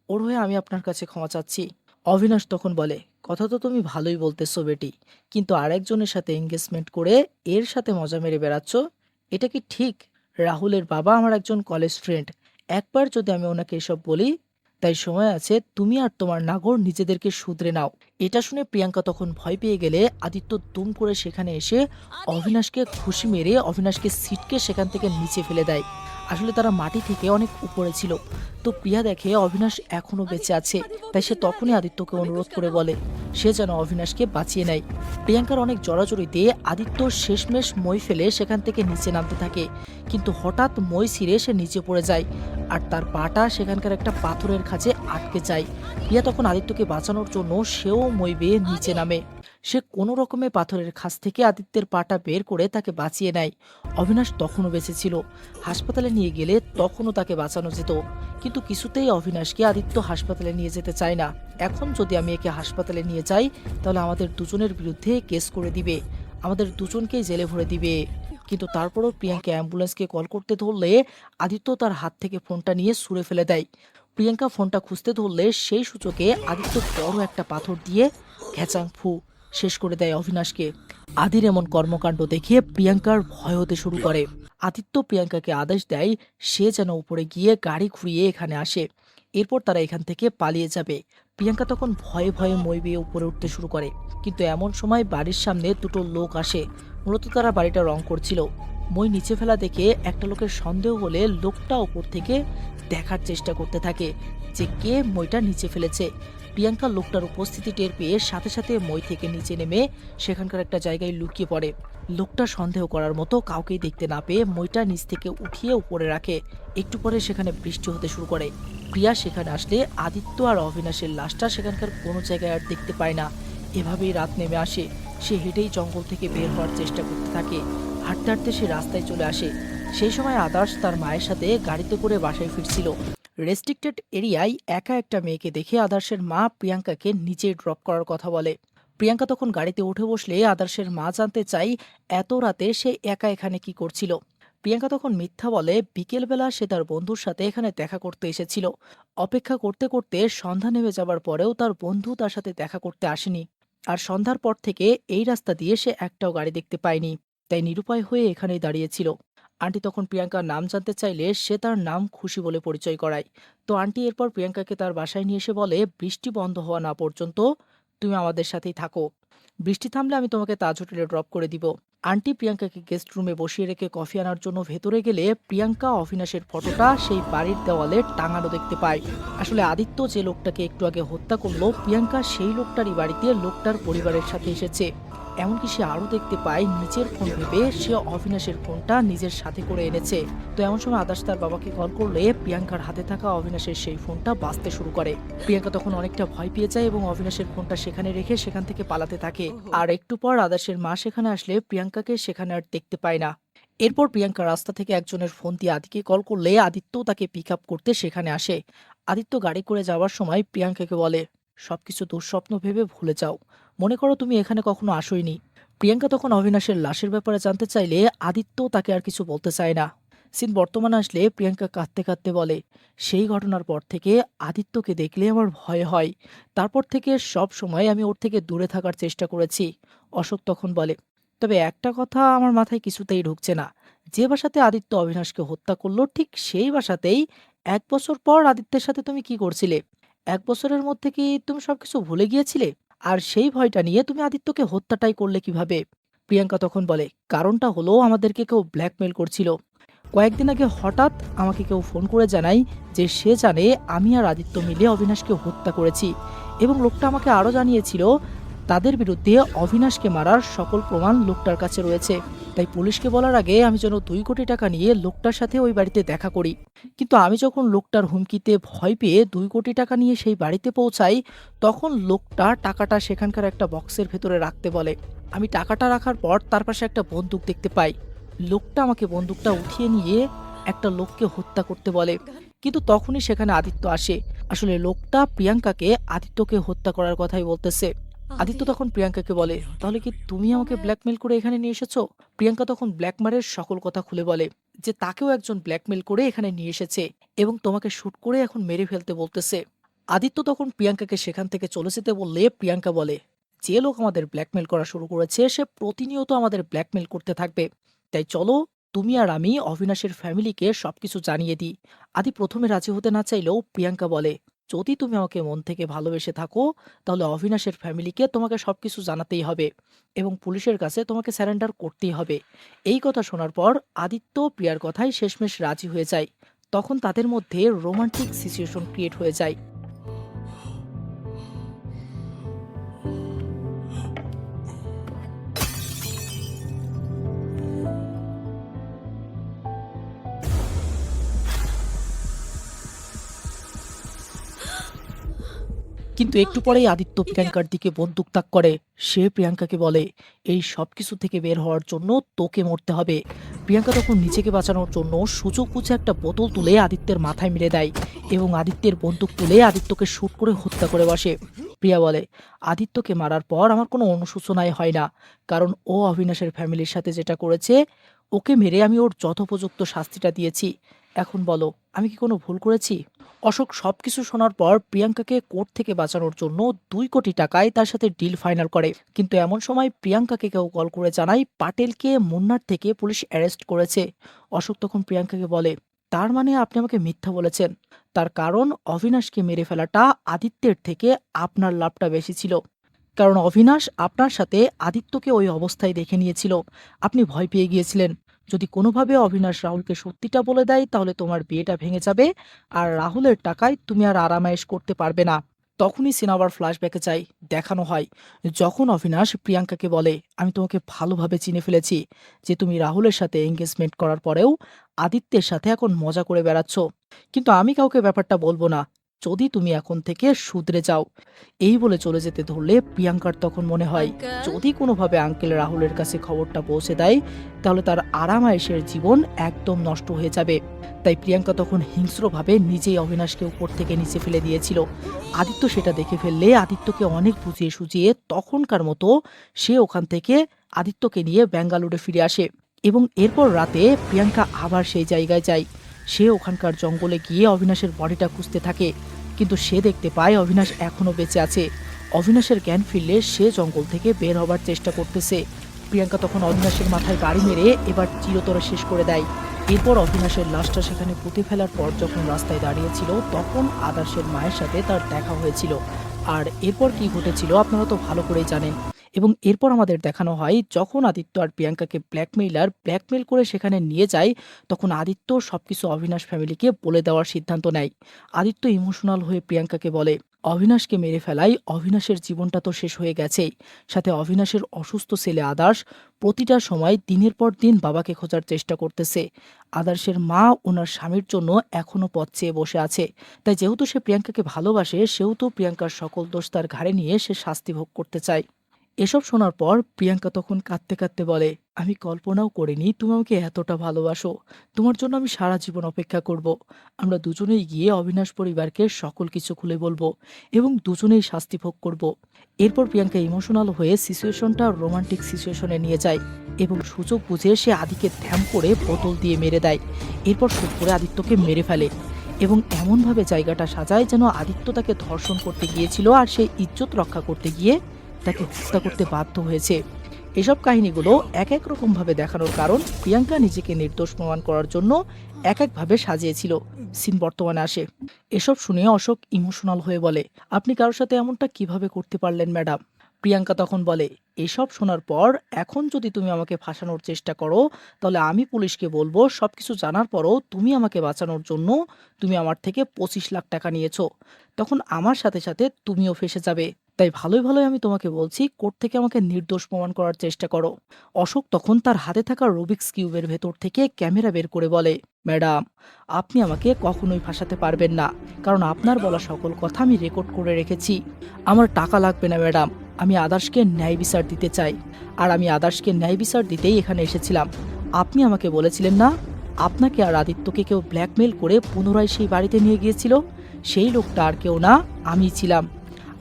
ওর হয়ে আমি আপনার কাছে ক্ষমা চাচ্ছি। অবিনাশ তখন বলে, কথা তো তুমি ভালোই বলতেছো বেটি, কিন্তু আরেকজনের সাথে এঙ্গেজমেন্ট করে এর সাথে মজা মেরে বেড়াচ্ছ, এটা কি ঠিক? রাহুলের বাবা আমার একজন কলেজ ফ্রেন্ড, একবার যদি আমি ওনাকে এসব বলি, তাই সময় আছে তুমি আর তোমার নাগর নিজেদেরকে শুধরে নাও। এটা শুনে প্রিয়াঙ্কা তখন ভয় পেয়ে গেলে আদিত্য দুম করে সেখানে এসে অবিনাশকে ঘুষি মেরে অবিনাশকে সিটকে সেখান থেকে নিচে ফেলে দেয়। আসলে তারা মাটি থেকে অনেক উপরে ছিল। তো প্রিয়া দেখে অবিনাশ এখনো বেঁচে আছে, তাই সে তখনই আদিত্যকে অনুরোধ করে বলে সে যেন অবিনাশকে বাঁচিয়ে নেয়। প্রিয়াঙ্কার অনেক জড়াজড়িতে আদিত্য শেষমেশ মই ফেলে সেখান থেকে নিচে নামতে থাকে, কিন্তু হঠাৎ মই ছিঁড়ে সে নিচে পড়ে যায় আর তার পাটা সেখানকার একটা পাথরের খাঁচে আটকে যায়। প্রিয়া তখন আদিত্যকে বাঁচানোর জন্য সেও মই বেয়ে নিচে নামে। সে কোনো রকমে পাথরের খাঁচ থেকে আদিত্যের পাটা বের করে তাকে বাঁচিয়ে নেয়। অবিনাশ তখনও বেঁচে ছিল। হাসপাতালে নিয়ে গেলে তখনও তাকে বাঁচানো যেত, কিন্তু কিছুতেই অবিনাশকে আদিত্য হাসপাতালে নিয়ে যেতে চায় না। এখন যদি আমি একে হাসপাতালে নিয়ে যাই তাহলে আমাদের দুজনের বিরুদ্ধে কেস করে দিবে, আমাদের দুজনকেই জেলে ভরে দিবে। কিন্তু তারপরও প্রিয়াঙ্কা অ্যাম্বুলেন্সকে কল করতে ধরলে আদিত্য তার হাত থেকে ফোনটা নিয়ে ছুঁড়ে ফেলে দেয়। প্রিয়াঙ্কা ফোনটা খুঁজতে ধরলে সেই সূচকে আদিত্য বড় একটা পাথর দিয়ে ঘ্যাচাং ফু শেষ করে দেয় অবিনাশকে। আদির এমন কর্মকাণ্ড দেখে প্রিয়াঙ্কার ভয় হতে শুরু করে। আদিত্য প্রিয়াঙ্কাকে আদেশ দেয় সে যেন উপরে গিয়ে গাড়ি ঘুরিয়ে এখানে আসে, এরপর তারা এখান থেকে পালিয়ে যাবে। প্রিয়াঙ্কা তখন ভয়ে ভয়ে মই বেয়ে উপরে উঠতে শুরু করে, কিন্তু এমন সময় বাড়ির সামনে দুটো লোক আসে। মূলত তারা বাড়িটা রং করছিল। মই নিচে ফেলা দেখে একটা লোকের সন্দেহ হলে লোকটা উপর থেকে দেখার চেষ্টা করতে থাকে যে কে মইটা নিচে ফেলেছে। প্রিয়াঙ্কা লোকটার উপস্থিতি টের পেয়ে সাথে সাথে মই থেকে নিচে নেমে সেখানকার একটা জায়গায় লুকিয়ে পড়ে। লোকটা সন্দেহ করার মতো কাউকেই দেখতে না পেয়ে মইটা নিচ থেকে উঠিয়ে উপরে রাখে। একটু পরে সেখানে বৃষ্টি হতে শুরু করে। প্রিয়া সেখানে আসলে আদিত্য আর অবিনাশের লাশটা সেখানকার কোনো জায়গায় আর দেখতে পায় না। এভাবেই রাত নেমে আসে। সে হেঁটেই জঙ্গল থেকে বের হওয়ার চেষ্টা করতে থাকে। হাঁটতে হাঁটতে সে রাস্তায় চলে আসে। সেই সময় আদার্স তার মায়ের সাথে গাড়িতে করে বাসায় ফিরছিল। রেস্ট্রিক্টেড এরিয়ায় একা একটা মেয়েকে দেখে আদার্সের মা প্রিয়াঙ্কাকে নিচে ড্রপ করার কথা বলে। প্রিয়াঙ্কা তখন গাড়িতে উঠে বসলে আদার্সের মা জানতে চাই এত রাতে সে একা এখানে কি করছিল। প্রিয়াঙ্কা তখন মিথ্যা বলে বিকেলবেলা সে তার বন্ধুর সাথে এখানে দেখা করতে এসেছিল। অপেক্ষা করতে করতে সন্ধ্যা নেমে যাবার পরেও তার বন্ধু তার সাথে দেখা করতে আসেনি। আর সন্ধ্যার পর থেকে এই রাস্তা দিয়ে সে একটাও গাড়ি দেখতে পায়নি, তাই নিরুপায় হয়ে এখানেই দাঁড়িয়েছিল। আন্টি তখন প্রিয়াঙ্কার নাম জানতে চাইলে সে তার নাম খুশি বলে পরিচয় করায়। তো আন্টি এরপর প্রিয়াঙ্কাকে তার বাসায় নিয়ে এসে বলে বৃষ্টি বন্ধ হওয়া না পর্যন্ত তুমি আমাদের সাথেই থাকো, বৃষ্টি থামলে আমি তোমাকে তাজ হোটেলে ড্রপ করে দিব। আন্টি প্রিয়াঙ্কাকে গেস্ট রুমে বসিয়ে রেখে কফি আনার জন্য ভেতরে গেলে প্রিয়াঙ্কা অবিনাশের ফটোটা সেই বাড়ির দেওয়ালে টাঙানো দেখতে পায়। আসলে আদিত্য যে লোকটাকে একটু আগে হত্যা করলো পিয়াঙ্কা সেই লোকটারই বাড়িতে লোকটার পরিবারের সাথে এসেছে। এমনকি সে আরো দেখতে পায় নিজের ফোন ভেবে সে অবিনাশের ফোনটা নিজের সাথে করে এনেছে। তো এমন সময় আদার্স তার বাবাকে কল করলে প্রিয়াঙ্কার হাতে থাকা অবিনাশের সেই ফোনটা বাজতে শুরু করে। প্রিয়াঙ্কা তখন অনেকটা ভয় পেয়ে যায় এবং অবিনাশের ফোনটা সেখানে রেখে সেখান থেকে পালাতে থাকে। আর একটু পর আদার্সের মা সেখানে আসলে প্রিয়াঙ্কাকে সেখানে আর দেখতে পায় না। এরপর প্রিয়াঙ্কা রাস্তা থেকে একজনের ফোন দিয়ে আদিকে কল করলে আদিত্য তাকে পিক আপ করতে সেখানে আসে। আদিত্য গাড়ি করে যাওয়ার সময় প্রিয়াঙ্কাকে বলে সবকিছু দুঃস্বপ্ন ভেবে ভুলে যাও, মনে করো তুমি এখানে কখনো আসোইনি। প্রিয়াঙ্কা তখন অবিনাশের লাশের ব্যাপারে জানতে চাইলে আদিত্য তাকে আর কিছু বলতে চায় না। সিন বর্তমানে আসলে প্রিয়াঙ্কা কাঁদতে কাঁদতে বলে সেই ঘটনার পর থেকে আদিত্যকে দেখলে আমার ভয় হয়। তারপর থেকে সব সময় আমি ওর থেকে দূরে থাকার চেষ্টা করেছি। অশোক তখন বলে তবে একটা কথা আমার মাথায় কিছুতেই ঢুকছে না, যে বাসাতে আদিত্য অবিনাশকে হত্যা করলো ঠিক সেই বাসাতেই 1 বছর পর আদিত্যের সাথে তুমি কি করছিলে? 1 বছরের মধ্যে কি তুমি সবকিছু ভুলে গিয়েছিলে? আর সেই ভয়টা নিয়ে তুমি আদিত্যকে হত্যাটাই করলে কিভাবে? প্রিয়াঙ্কা তখন বলে কারণটা হলো আমাদেরকে কেউ ব্ল্যাকমেল করছিল। কয়েকদিন আগে হঠাৎ আমাকে কেউ ফোন করে জানায় যে সে জানে আমি আর আদিত্য মিলে অবিনাশকে হত্যা করেছি, এবং লোকটা আমাকে আরও জানিয়েছিল তাদের বিরুদ্ধে অবিনাশকে মারার সকল প্রমাণ লোকটার কাছে রয়েছে। তাই পুলিশকে বলার আগে আমি যেন 2 কোটি টাকা নিয়ে লোকটার সাথে ওই বাড়িতে দেখা করি। কিন্তু আমি যখন লোকটার হুমকিতে ভয় পেয়ে 2 কোটি টাকা নিয়ে সেই বাড়িতে পৌঁছাই, তখন লোকটা টাকাটা সেখানকার একটা বক্সের ভেতরে রাখতে বলে। আমি টাকাটা রাখার পর তার পাশে একটা বন্দুক দেখতে পাই। লোকটা আমাকে বন্দুকটা উঠিয়ে নিয়ে একটা লোককে হত্যা করতে বলে। কিন্তু তখনই সেখানে আদিত্য আসে। আসলে লোকটা প্রিয়াঙ্কাকে আদিত্যকে হত্যা করার কথাই বলতেছে। আদিত্য তখন প্রিয়াঙ্কাকে বলে, তাহলে কি তুমি আমাকে ব্ল্যাকমেল করে এখানে নিয়ে এসেছো? প্রিয়াঙ্কা তখন ব্ল্যাকমেলের সকল কথা খুলে বলে যে তাকেও একজন ব্ল্যাকমেল করে এখানে নিয়ে এসেছে এবং তোমাকে শুট করে এখন মেরে ফেলতে বলতেছে। আদিত্য তখন প্রিয়াঙ্কাকে সেখান থেকে চলে যেতে বললে প্রিয়াঙ্কা বলে, যে লোক আমাদের ব্ল্যাকমেল করা শুরু করেছে সে প্রতিনিয়ত আমাদের ব্ল্যাকমেল করতে থাকবে। তাই চলো তুমি আর আমি অবিনাশের ফ্যামিলিকে সবকিছু জানিয়ে দিই। আদি প্রথমে রাজি হতে না চাইলেও প্রিয়াঙ্কা বলে, যদি তুমি আমাকে মন থেকে ভালোবেসে থাকো তাহলে অবিনাশের ফ্যামিলিকে তোমাকে সবকিছু জানাতেই হবে এবং পুলিশের কাছে তোমাকে স্যারেন্ডার করতেই হবে। এই কথা শোনার পর আদিত্য প্রিয়ার কথায় শেষমেশ রাজি হয়ে যায়। তখন তাদের মধ্যে রোমান্টিক সিচুয়েশন ক্রিয়েট হয়ে যায়। কিন্তু একটু পরেই আদিত্য প্রিয়াঙ্কার দিকে বন্দুক তাক করে। সে প্রিয়াঙ্কাকে বলে, এই সবকিছু থেকে বের হওয়ার জন্য তোকে মরতে হবে। প্রিয়াঙ্কা তখন নিজেকে বাঁচানোর জন্য সুযোগ বুঝে একটা বোতল তুলে আদিত্যের মাথায় মেরে দেয় এবং আদিত্যের বন্দুক তুলে আদিত্যকে শুট করে হত্যা করে বসে। প্রিয়া বলে, আদিত্যকে মারার পর আমার কোনো অনুশোচনাই হয় না, কারণ ও অবিনাশের ফ্যামিলির সাথে যেটা করেছে, ওকে মেরে আমি ওর যথোপযুক্ত শাস্তিটা দিয়েছি। এখন বলো, আমি কি কোনো ভুল করেছি? অশোক সবকিছু শোনার পর প্রিয়াঙ্কাকে কোর্ট থেকে বাঁচানোর জন্য 2 কোটি টাকায় তার সাথে ডিল ফাইনাল করে। কিন্তু এমন সময় প্রিয়াঙ্কাকে কেউ কল করে জানায় পাটেলকে মুন্নার থেকে পুলিশ অ্যারেস্ট করেছে। অশোক তখন প্রিয়াঙ্কাকে বলে, তার মানে আপনি আমাকে মিথ্যা বলেছেন। তার কারণ অবিনাশকে মেরে ফেলাটা আদিত্যের থেকে আপনার লাভটা বেশি ছিল, কারণ অবিনাশ আপনার সাথে আদিত্যকে ওই অবস্থায় দেখে নিয়েছিল। আপনি ভয় পেয়ে গিয়েছিলেন যদি কোনোভাবে অবিনাশ রাহুলকে সত্যিটা বলে দেয় তাহলে তোমার বিয়েটা ভেঙে যাবে আর রাহুলের টাকায় তুমি আর আরামায়েশ করতে পারবে না। তখনই সিনেমার ফ্ল্যাশব্যাকে চাই দেখানো হয় যখন অবিনাশ প্রিয়াঙ্কাকে বলে, আমি তোমাকে ভালোভাবে চিনে ফেলেছি যে তুমি রাহুলের সাথে এঙ্গেজমেন্ট করার পরেও আদিত্যের সাথে এখন মজা করে বেড়াচ্ছ, কিন্তু আমি কাউকে ব্যাপারটা বলবো না যদি তুমি এখন থেকে শুধরে যাও। এই বলে চলে যেতে ধরলে প্রিয়াঙ্কার তখন মনে হয় যদি কোনোভাবে আঙ্কেল রাহুলের কাছে খবরটা পৌঁছে দেয় তাহলে তার আরামায়েশের জীবন একদম নষ্ট হয়ে যাবে। তাই প্রিয়াঙ্কা তখন হিংস্রভাবে নিজেই অবিনাশকে উপর থেকে নিচে ফেলে দিয়েছিল। আদিত্য সেটা দেখে ফেললে আদিত্যকে অনেক বুঝিয়ে সুঝিয়ে তখনকার মতো সে ওখান থেকে আদিত্যকে নিয়ে ব্যাঙ্গালোরে ফিরে আসে এবং এরপর রাতে প্রিয়াঙ্কা আবার সেই জায়গায় যায়। সে ওখানকার জঙ্গলে গিয়ে অবিনাশের বডিটা খুঁজতে থাকে, কিন্তু সে দেখতে পায় অবিনাশ এখনো বেঁচে আছে। অবিনাশের জ্ঞান ফিরলে সে জঙ্গল থেকে বের হবার চেষ্টা করতেছে। প্রিয়াঙ্কা তখন অবিনাশের মাথায় গাড়ি মেরে এবার চিরতরে শেষ করে দেয়। এরপর অবিনাশের লাশটা সেখানে পুঁতে ফেলার পর যখন রাস্তায় দাঁড়িয়েছিল তখন আদর্শের মায়ের সাথে তার দেখা হয়েছিল। আর এরপর কি ঘটেছিল আপনারা তো ভালো করেই জানেন। এবং এরপর আমাদের দেখানো হয় যখন আদিত্য আর প্রিয়াঙ্কাকে ব্ল্যাকমেইল করে সেখানে নিয়ে যায় তখন আদিত্য সবকিছু অবিনাশ ফ্যামিলিকে বলে দেওয়ার সিদ্ধান্ত নেয়। আদিত্য ইমোশনাল হয়ে প্রিয়াঙ্কাকে বলে, অবিনাশকে মেরে ফেলাই অবিনাশের জীবনটা তো শেষ হয়ে গেছেই, সাথে অবিনাশের অসুস্থ ছেলে আদর্শ প্রতিটা সময় দিনের পর দিন বাবাকে খোঁজার চেষ্টা করতেছে। আদর্শের মা ওনার স্বামীর জন্য এখনো পথ চেয়ে বসে আছে। তাই যেহেতু সে প্রিয়াঙ্কাকে ভালোবাসে সেহেতু প্রিয়াঙ্কার সকল দোষ তার ঘাড়ে নিয়ে সে শাস্তি ভোগ করতে চায়। এসব শোনার পর প্রিয়াঙ্কা তখন কাঁদতে কাঁদতে বলে, আমি কল্পনাও করিনি তুমি আমাকে এতটা ভালোবাসো। তোমার জন্য আমি সারা জীবন অপেক্ষা করব। আমরা দুজনেই গিয়ে অবিনাশ পরিবারকে সকল কিছু খুলে বলবো এবং দুজনেই শাস্তি ভোগ করব। এরপর প্রিয়াঙ্কা ইমোশনাল হয়ে সিচুয়েশনটা রোমান্টিক সিচুয়েশনে নিয়ে যায় এবং সুযোগ বুঝে সে আদিকে ধ্যান করে বোতল দিয়ে মেরে দেয়। এরপর শুট করে আদিত্যকে মেরে ফেলে এবং এমনভাবে জায়গাটা সাজায় যেন আদিত্য তাকে ধর্ষণ করতে গিয়েছিল আর সেই ইজ্জত রক্ষা করতে গিয়ে তাকে হত্যা করতে বাধ্য হয়েছে। এসব কাহিনীগুলো এক এক রকম ভাবে দেখানোর কারণ প্রিয়াঙ্কা নিজেকে নির্দোষ প্রমাণ করার জন্য এক একভাবে সাজিয়েছিল। সিন বর্তমানে আসে। এসব শুনে অশোক ইমোশনাল হয়ে বলে, আপনি কারোর সাথে এমনটা কিভাবে করতে পারলেন ম্যাডাম? প্রিয়াঙ্কা তখন বলে, এসব শোনার পর এখন যদি তুমি আমাকে ফাঁসানোর চেষ্টা করো তাহলে আমি পুলিশকে বলবো সবকিছু জানার পরও তুমি আমাকে বাঁচানোর জন্য তুমি আমার থেকে 25 লাখ টাকা নিয়েছো। তখন আমার সাথে সাথে তুমিও ফেঁসে যাবে। তাই ভালোই ভালোই আমি তোমাকে বলছি কোর্ট থেকে আমাকে নির্দোষ প্রমাণ করার চেষ্টা করো। অশোক তখন তার হাতে থাকা রুবিক্স কিউবের ভেতর থেকে ক্যামেরা বের করে বলে, ম্যাডাম আপনি আমাকে কখনোই ফাঁসাতে পারবেন না, কারণ আপনার বলা সকল কথা আমি রেকর্ড করে রেখেছি। আমার টাকা লাগবে না ম্যাডাম, আমি আদর্শকে ন্যায় বিচার দিতে চাই। আর আমি আদর্শকে ন্যায় বিচার দিতেই এখানে এসেছিলাম। আপনি আমাকে বলেছিলেন না আপনাকে আর আদিত্যকে কেউ ব্ল্যাকমেল করে পুনরায় সেই বাড়িতে নিয়ে গিয়েছিল। সেই লোকটা আর কেউ না, আমি ছিলাম।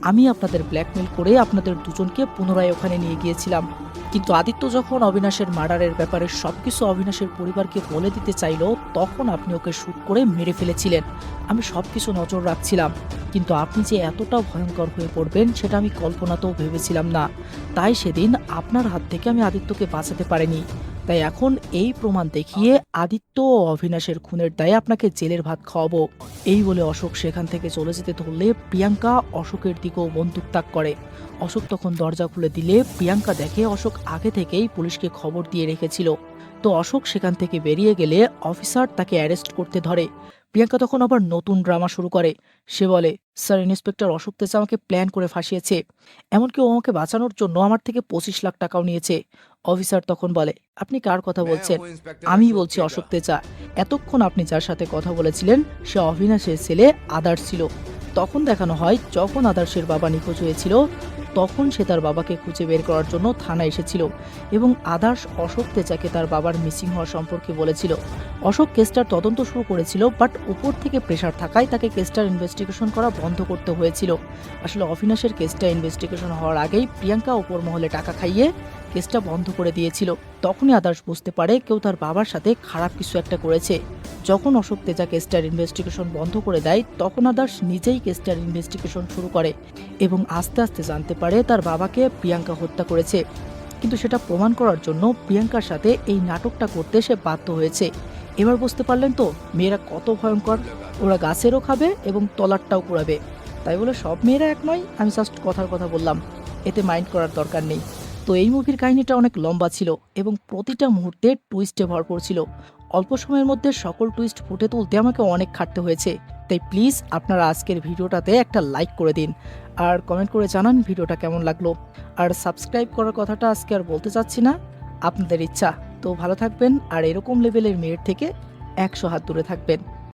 আমি আপনাদের ব্ল্যাকমেল করে আপনাদের দুজনকে পুনরায় ওখানে নিয়ে গিয়েছিলাম। কিন্তু আদিত্য যখন অবিনাশের মার্ডারের ব্যাপারে সবকিছু অবিনাশের পরিবারকে বলে দিতে চাইলো, তখন আপনি ওকে শুট করে মেরে ফেলেছিলেন। আমি সবকিছু নজর রাখছিলাম, কিন্তু আপনি যে এতটা ভয়ঙ্কর হয়ে পড়বেন সেটা আমি কল্পনাতেও ভেবেছিলাম না। তাই সেদিন আপনার হাত থেকে আমি আদিত্যকে বাঁচাতে পারিনি। তাই এখন এই প্রমাণ দেখিয়ে আদিত্য ও অবিনাশের খুনের দায়ে আপনাকে জেলের ভাত খাওয়াবো। এই বলে অশোক সেখান থেকে চলে যেতে ধরলে প্রিয়াঙ্কা অশোকের দিকেও বন্দুক তাক করে। অশোক তখন দরজা খুলে দিলে প্রিয়াঙ্কা দেখে অশোক আগে থেকেই পুলিশকে খবর দিয়ে রেখেছিল। তো অশোক সেখান থেকে বেরিয়ে গেলে অফিসার তাকে অ্যারেস্ট করতে ধরে। প্রিয়াঙ্কা তখন আবার নতুন ড্রামা শুরু করে। সে বলে, স্যার, ইন্সপেক্টর অশোক তেজা আমাকে প্ল্যান করে ফাঁসিয়েছে। এমনকি ও আমাকে বাঁচানোর জন্য আমার থেকে 25 লাখ টাকাও নিয়েছে। অফিসার তখন বলে, আপনি কার কথা বলছেন? আমি বলছি অশোক তেজা। এতক্ষণ আপনি যার সাথে কথা বলেছিলেন সে অবিনাশের ছেলে আদার্শ ছিল। তখন দেখানো হয় যখন আদার্শের বাবা নিখোঁজ হয়েছিল তখন সে তার বাবাকে খুঁজে বের করার জন্য থানায় এসেছিল এবং আদার্শ অশোক তেজাকে তার বাবার মিসিং হওয়া সম্পর্কে বলেছিল। অশোক কেসটার তদন্ত শুরু করেছিল, বাট উপর থেকে প্রেশার থাকায় তাকে কেসটার ইনভেস্টিগেশন করা বন্ধ করতে হয়েছিল। আসলে অবিনাশের কেসটা ইনভেস্টিগেশন হওয়ার আগেই প্রিয়াঙ্কা উপর মহলে টাকা খাইয়ে কেসটা বন্ধ করে দিয়েছিল। তখনই আদার্শ বুঝতে পারে কেউ তার বাবার সাথে খারাপ কিছু একটা করেছে। যখন অশোক তেজা কেসটার ইনভেস্টিগেশন বন্ধ করে দেয় তখন আদার্শ নিজেই কেসটার ইনভেস্টিগেশন শুরু করে এবং আস্তে আস্তে জানতে পারে তার বাবাকে প্রিয়াঙ্কা হত্যা করেছে। কিন্তু সেটা প্রমাণ করার জন্য প্রিয়াঙ্কার সাথে এই নাটকটা করতে সে বাধ্য হয়েছে। এবার বুঝতে পারলেন তো মেয়েরা কত ভয়ঙ্কর। ওরা গাছেরও খাবে এবং তলারটাও কুড়াবে। তাই বলে সব মেয়েরা এক নয়, আমি জাস্ট কথার কথা বললাম, এতে মাইন্ড করার দরকার নেই। তো এই মুভির কাহিনীটা অনেক লম্বা ছিল এবং প্রতিটা মুহূর্তে টুইস্টে ভরপুর ছিল। অল্প সময়ের মধ্যে সকল টুইস্ট ফুটে তুলতে আমাকে অনেক খাটতে হয়েছে। তাই প্লিজ আপনারা আজকের ভিডিওটাতে একটা লাইক করে দিন আর কমেন্ট করে জানান ভিডিওটা কেমন লাগলো। আর সাবস্ক্রাইব করার কথাটা আজকে আর বলতে চাচ্ছি না, আপনাদের ইচ্ছা। তো ভালো থাকবেন আর এরকম লেভেলের মেয়ের থেকে 100 হাত দূরে থাকবেন।